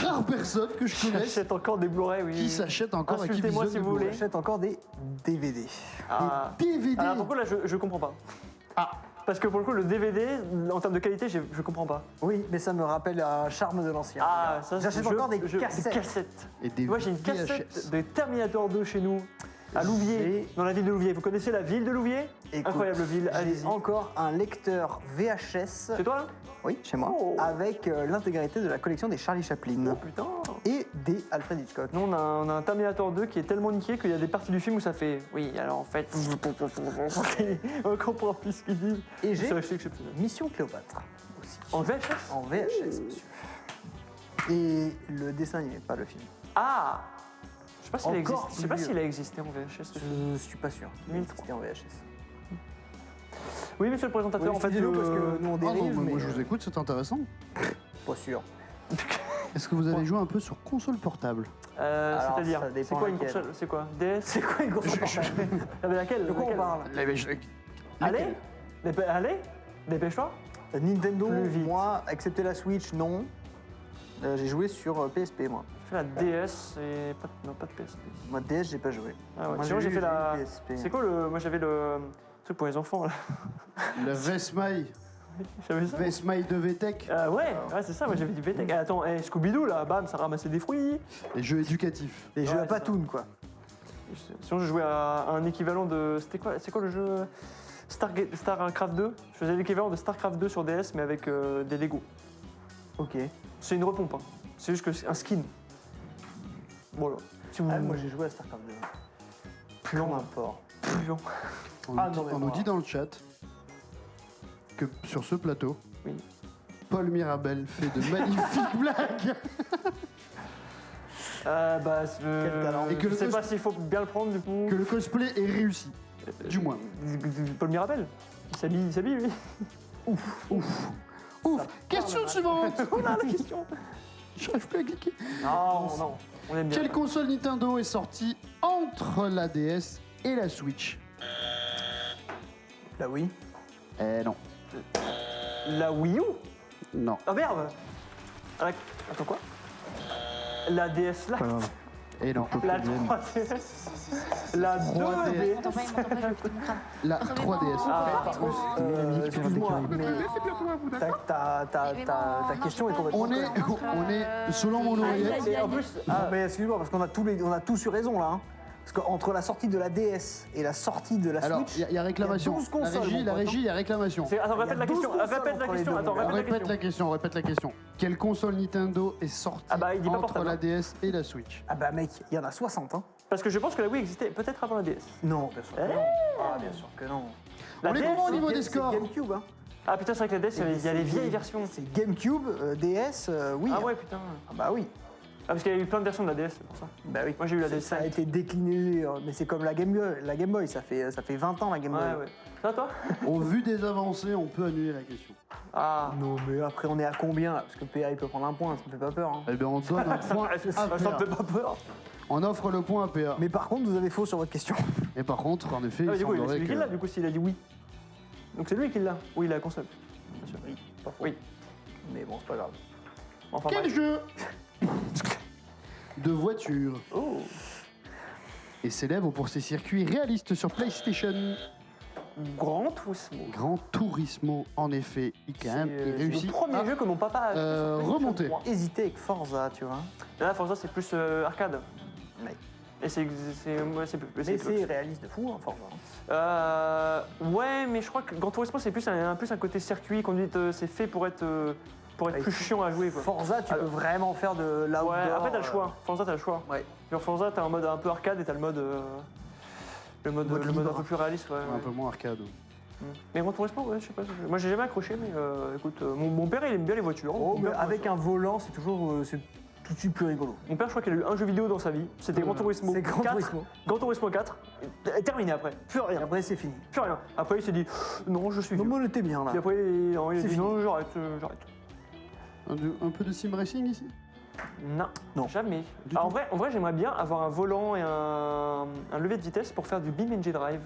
Rare personne que je connaisse J'achète encore des Blu-ray, oui. qui s'achète encore et qui Insultez-moi visionne si des vous voulez. Blu-ray. J'achète encore des DVD. Ah. DVD. Alors pourquoi là, je comprends pas. Ah. Parce que pour le coup, le DVD, en termes de qualité, je comprends pas. Oui, mais ça me rappelle un charme de l'ancien. Ah, ça, J'achète je- encore des Des cassettes. cassettes. Et des Moi, j'ai une cassette VHS. de Terminator 2 chez nous, à Louviers, J'ai- dans la ville de Louviers. Vous connaissez la ville de Louviers? Écoute, Incroyable ville, J'ai allez-y. encore un lecteur VHS. C'est toi là? Oui, chez moi. Oh. Avec l'intégralité de la collection des Charlie Chaplin. Oh putain. Et des Alfred Hitchcock. Nous, on a un Terminator 2 qui est tellement niqué qu'il y a des parties du film où ça fait. Oui, alors en fait. on comprend plus ce qu'ils disent. Et j'ai C'est assez exceptionnel. Mission Cléopâtre aussi. En VHS? En VHS, monsieur. Et le dessin animé, pas le film. Ah! Je sais pas s'il a Encore existé. Je sais pas plus s'il a existé en VHS. ce film. Je suis pas sûr. 2003. C'était en VHS. Oui, monsieur le présentateur, Oui, en fait. excusez-nous parce que nous on Ah non, dérive, mais mais moi je vous écoute, c'est intéressant. pas sûr. Est-ce que vous avez joué un peu sur console portable? Alors, C'est-à-dire, ça c'est dépend quoi une laquelle. console? C'est quoi? DS? C'est quoi une grosse portable Ah, mais laquelle? De quoi on Laquelle parle Allez? Allez? Dépêche-toi? Nintendo, Plus vite. moi, excepté la Switch, non. J'ai joué sur PSP, moi. J'ai fait la DS et pas, non, pas de PSP. Moi, DS, j'ai pas joué. Ah ouais, Moi, sinon j'ai fait la. eu PSP. C'est quoi le. Moi j'avais le truc pour les enfants là. Le Vesmai. J'avais ça. Vesmai de VTech. Ouais, c'est ça, moi j'avais du VTech. Attends, Scooby-Doo là, bam, ça ramassait des fruits. Les jeux éducatifs. Les jeux Ouais, à Patoun, quoi. Sinon je jouais à un équivalent de. C'est quoi le jeu StarCraft 2. Je faisais l'équivalent de StarCraft 2 sur DS mais avec des Lego. Ok. C'est une repompe, hein. C'est juste que c'est un skin. Voilà. Si vous. Ah, moi, j'ai joué à StarCraft 2. Puant. Comme un porc. Puant. On, Ah, nous, non, dit, mais on nous moi. dit dans le chat que sur ce plateau, Oui. Paul Mirabel fait de magnifiques blagues. Quel talent. Et que je le sais cos- pas s'il faut bien le prendre du coup. Que le cosplay est réussi. Du moins. Paul Mirabel. Il s'habille lui. Ouf. Question suivante. On a la question. J'arrive plus à cliquer. Non, non. On aime bien. Quelle console Nintendo est sortie entre la DS et la Switch? Là, oui. Non. La Wii U. Non. Ah merde. Attends quoi? La DS Lite. Et non. La 3DS. La 2DS. M'entends pas, il m'entend pas, je vais couper mon crâne. La 3DS. Ah, Par contre, excuse-moi, mais ta question est complètement... On est selon mon oreillette. Et en plus, Mais excuse-moi, parce qu'on a tous eu raison, là. Hein. Parce qu'entre la sortie de la DS et la sortie de la Alors, Switch... il y a réclamation. il y a 12 consoles, La régie, mon pote, il y a réclamation. attends, Il y répète a la 12 question. consoles Répète la entre les question. deux, Attends, mon gars. Répète la question. Quelle console Nintendo est sortie Ah bah, il dit pas entre portable, la hein. DS et la Switch? Ah bah mec, il y en a 60, hein. Parce que je pense que la Wii existait peut-être avant la DS. Non, bien sûr que Eh non. Ah, bien sûr que non. La On est DS, comment au niveau C'est des scores? GameCube, hein. Ah putain, c'est vrai que la DS, il y a les vieilles versions. C'est GameCube, DS, oui. Ah hein. ouais, putain. Ah bah oui. Ah, parce qu'il y a eu plein de versions de la DS, c'est pour ça. Bah oui. Moi j'ai eu la DS Ça a Lite. été décliné, mais c'est comme la Game Boy, ça fait 20 ans la Game Boy. Ouais, ouais. Ça toi? Au vu des avancées, on peut annuler la question. Ah. Non mais après on est à combien là? Parce que PA il peut prendre un point, ça me fait pas peur. Hein. Eh bien, on donne un point à Ça me PA. fait pas peur. On offre le point à PA. Mais par contre vous avez faux sur votre question. Et par contre, en effet, Ah, mais il du coup, c'est semblerait lui que... qui l'a, du coup, s'il a dit oui. Donc c'est lui qui l'a. Oui, la console. Bien sûr. Oui, pas faux. Oui. Mais bon, c'est pas grave. Enfin, Quel bref. jeu de voiture Oh. est célèbre pour ses circuits réalistes sur PlayStation? Grand Turismo. Grand Turismo, en effet, il quand même C'est il réussit. le premier à- jeu que mon papa a acheté sur PlayStation remonter. 3. Hésiter avec Forza, tu vois. Là, Forza, c'est plus arcade. Ouais. Et c'est ouais, c'est plus. Mais c'est réaliste de fou, hein, Forza. Ouais, mais je crois que Gran Turismo, c'est plus un côté circuit, conduite. C'est fait pour être Ouais, plus chiant à jouer, quoi. Forza, tu peux vraiment faire de l'outdoor. Ouais, après, t'as le choix. Forza, t'as le choix. Ouais. Genre, Forza, t'as un mode un peu arcade et t'as le mode. Le mode un libre. peu plus réaliste, ouais. Un peu moins arcade. Mais Gran Turismo, ouais, je sais pas. Moi, j'ai jamais accroché, mais écoute, mon père, il aime bien les voitures. Oh, Mon mais père, avec un volant, c'est toujours c'est tout de suite plus rigolo. Mon père, je crois qu'il a eu un jeu vidéo dans sa vie. C'était Gran Turismo C'est 4. Gran Turismo. Gran Turismo 4. Et terminé après. Plus Et rien. après, c'est fini. Plus rien. Après, il s'est dit non, je suis Non, vieux. mais on était bien là. Puis après, il a C'est dit fini. non, j'arrête, j'arrête. Un peu de sim racing ici? Non, Non. jamais. Du Ah, tout. en vrai, j'aimerais bien avoir un volant et un levier de vitesse pour faire du BeamNG Drive.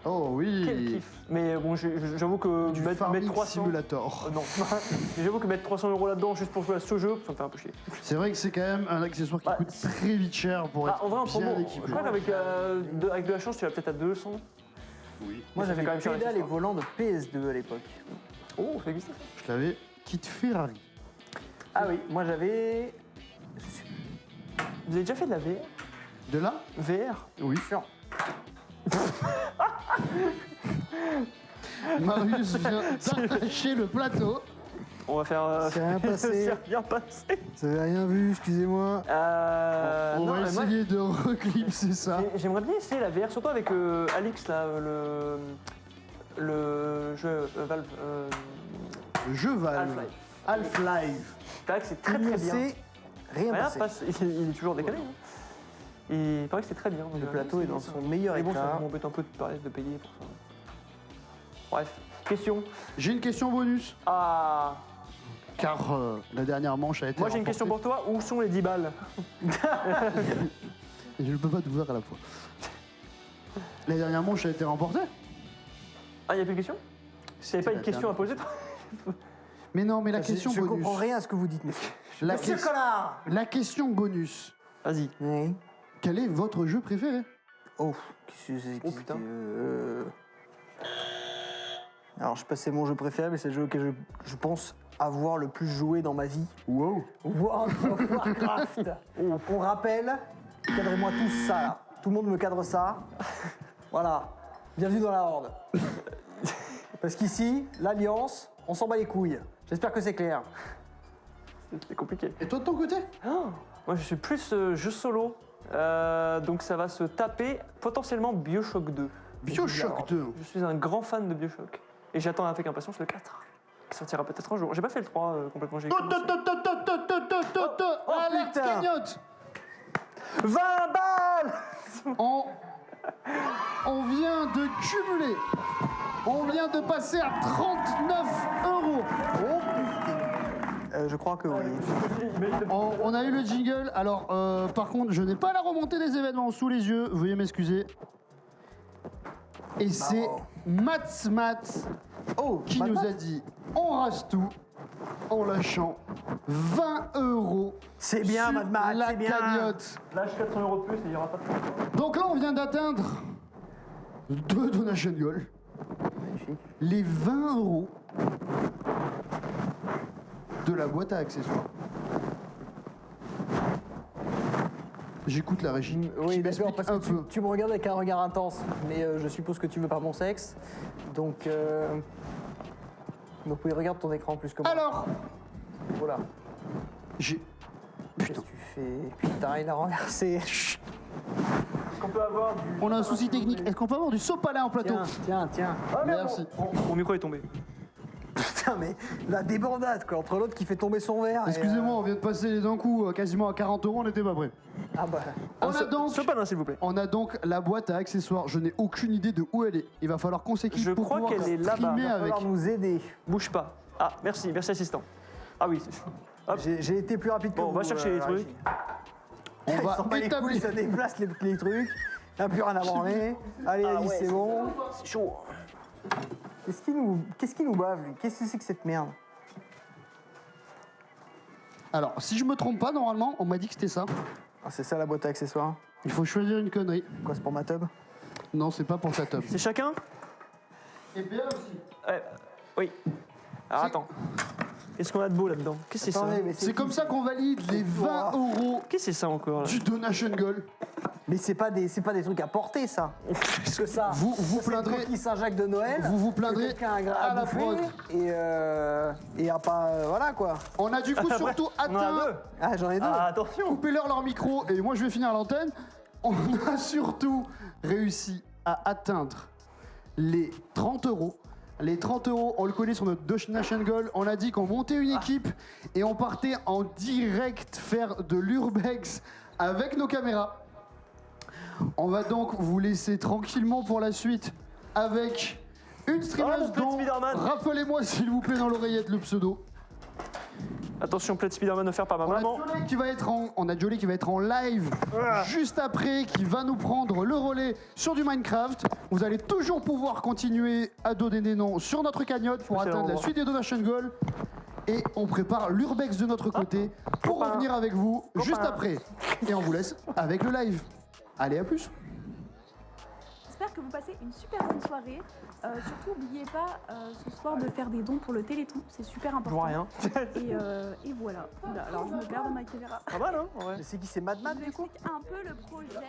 Oh oui. Quel kiff. Mais bon, j'avoue que Du mettre Farming 300... Simulator. Non, mais j'avoue que mettre 300 € là-dedans juste pour jouer à ce jeu, ça me fait un peu chier. C'est vrai que c'est quand même un accessoire qui Bah, coûte très vite cher pour Ah, être en vrai, en bien promo, équipé. je crois qu'avec avec de la chance, tu vas peut-être à 200. Oui. Moi, ça j'avais fait quand même cher, pédale et l'accessoire. volant de PS2 à l'époque. Oh, ça existe. Je l'avais kit Ferrari. Ah oui, moi j'avais. Vous avez déjà fait de la VR? De là? VR? Oui. Sûr. Marius vient d'arracher le plateau. On va faire... C'est rien passé. C'est rien passé. Vous avez rien vu, excusez-moi. On non, va mais moi, essayer de reclipser ça. j'aimerais bien essayer la VR, surtout avec Alix, là, le jeu Valve. Le jeu Valve. Half-Life. Half-Life. Il paraît que c'est très Il très ne bien. s'est rien Rien passé. passe, il est toujours décalé. Hein. Et il paraît que c'est très bien. donc, Le plateau est dans son meilleur Mais bon, ça état. m'embête un peu de payer pour ça. Bref, question. J'ai une question bonus. Ah, Car la dernière manche a été. moi j'ai une question pour toi. Où sont les 10 balles? Je ne peux pas tout faire à la fois. La dernière manche a été remportée. Ah, il n'y a plus de question? T'avais pas la une question à dernière. poser, toi? Mais non, mais la question Je bonus. comprends rien à ce que vous dites, monsieur. La, Monsieur ques- connard. la question bonus. Vas-y. Oui. Quel est votre jeu préféré? Oh, qu'est-ce que c'est Oh, putain. Alors, je sais pas si c'est mon jeu préféré, mais c'est le jeu que je pense avoir le plus joué dans ma vie. Wow. World of Warcraft. On rappelle, cadrez-moi tous ça là. Tout le monde me cadre ça. Voilà. Bienvenue dans la horde. Parce qu'ici, l'Alliance, on s'en bat les couilles. J'espère que c'est clair. C'est compliqué. Et toi de ton côté? Ah, moi je suis plus jeu solo. Donc ça va se taper potentiellement Bioshock 2. Bioshock 2. Je suis un grand fan de Bioshock. Et j'attends avec impatience le 4. Qui sortira peut-être un jour. J'ai pas fait le 3 complètement. J'ai commencé. Alerte putain. cagnotte. 20 balles. On vient de cumuler. On vient de passer à 39 €. Je crois que oui. On a eu le jingle. Alors, par contre, je n'ai pas la remontée des événements sous les yeux. Veuillez m'excuser. Et c'est Mats qui Mad nous Max a dit on rase tout en lâchant 20 € C'est bien, sur Mad Max, la c'est bien. cagnotte. Lâche 400 € de plus et il n'y aura pas de... Donc là, on vient d'atteindre 2 donation goals. Magnifique. Les 20 € de la boîte à accessoires. J'écoute la régie. Oui, qui d'accord, m'explique parce un que peu. tu me regardes avec un regard intense, mais je suppose que tu veux pas mon sexe. Donc oui, regarde ton écran plus que moi. Alors, Voilà. j'ai. Qu'est-ce Putain. que tu fais? Putain, il a renversé. Est-ce qu'on peut avoir du... On a un souci technique. Est-ce qu'on peut avoir du sopalin en plateau? Tiens. Merci. Mon micro est tombé. Putain, mais la débandade, quoi, entre l'autre qui fait tomber son verre. et, Excusez-moi, on vient de passer d'un coup quasiment à 40 €, on n'était pas prêt. Ah bah. S'il vous plaît. On a donc la boîte à accessoires. Je n'ai aucune idée de où elle est. Il va falloir qu'on s'équipe Je pour crois pouvoir qu'elle est là-bas. streamer Il va avec. falloir nous aider. Bouge pas. Ah, merci assistant. Ah oui. Hop. J'ai été plus rapide que Bon, vous. on va chercher les la trucs. régie. On Ils va s'en bat les couilles, établir. ça déplace les trucs. Il n'y a plus rien à branler. Allez, Ah Alice, ouais, c'est bon. C'est chaud. Qu'est-ce qu'il nous bave, lui? Qu'est-ce que c'est que cette merde? Alors, si je me trompe pas, normalement, on m'a dit que c'était ça. Ah, c'est ça la boîte à accessoires? Il faut choisir une connerie. Quoi, c'est pour ma tub? Non, c'est pas pour ta top. C'est chacun? Et bien aussi. Oui. Alors C'est- attends. Qu'est-ce qu'on a de beau là-dedans? Qu'est-ce que c'est ça? Attendez, mais C'est comme ça qu'on valide les 20 € Qu'est-ce que c'est ça encore là? du donation goal. Mais c'est pas des trucs à porter, ça. Parce que ça. Vous ça, c'est plaindrez- le coquille Saint-Jacques de Noël. Vous que plaindrez quelqu'un a à la bouffé, prod. et à pas. Voilà quoi. On a du coup surtout On en a atteint. deux. Ah, j'en ai deux. Ah, attention! Coupez-leur leur micro et moi je vais finir l'antenne. On a surtout réussi à atteindre les 30 €. Les 30 €, on le connaît sur notre Donation Goal. On a dit qu'on montait une équipe et on partait en direct faire de l'urbex avec nos caméras. On va donc vous laisser tranquillement pour la suite avec une mon streameuse plaid dont, Spider-Man. rappelez-moi s'il vous plaît dans l'oreillette le pseudo. Attention, plaid Spider-Man offert par ma On a maman. Jolie qui va être en live juste après, qui va nous prendre le relais sur du Minecraft. Vous allez toujours pouvoir continuer à donner des noms sur notre cagnotte pour C'est atteindre la l'endroit. suite des Donation Goal. Et on prépare l'urbex de notre côté pour Copain. revenir avec vous juste Copain. après. Et on vous laisse avec le live. Allez, à plus. J'espère que vous passez une super bonne soirée. Surtout, n'oubliez pas ce soir de faire des dons pour le Téléthon, c'est super Je important. vois rien. Et voilà. Oula, alors je me perds dans ma caméra. Pas mal, hein, en vrai. C'est qui, c'est Madman Je du coup? vous explique un peu le projet.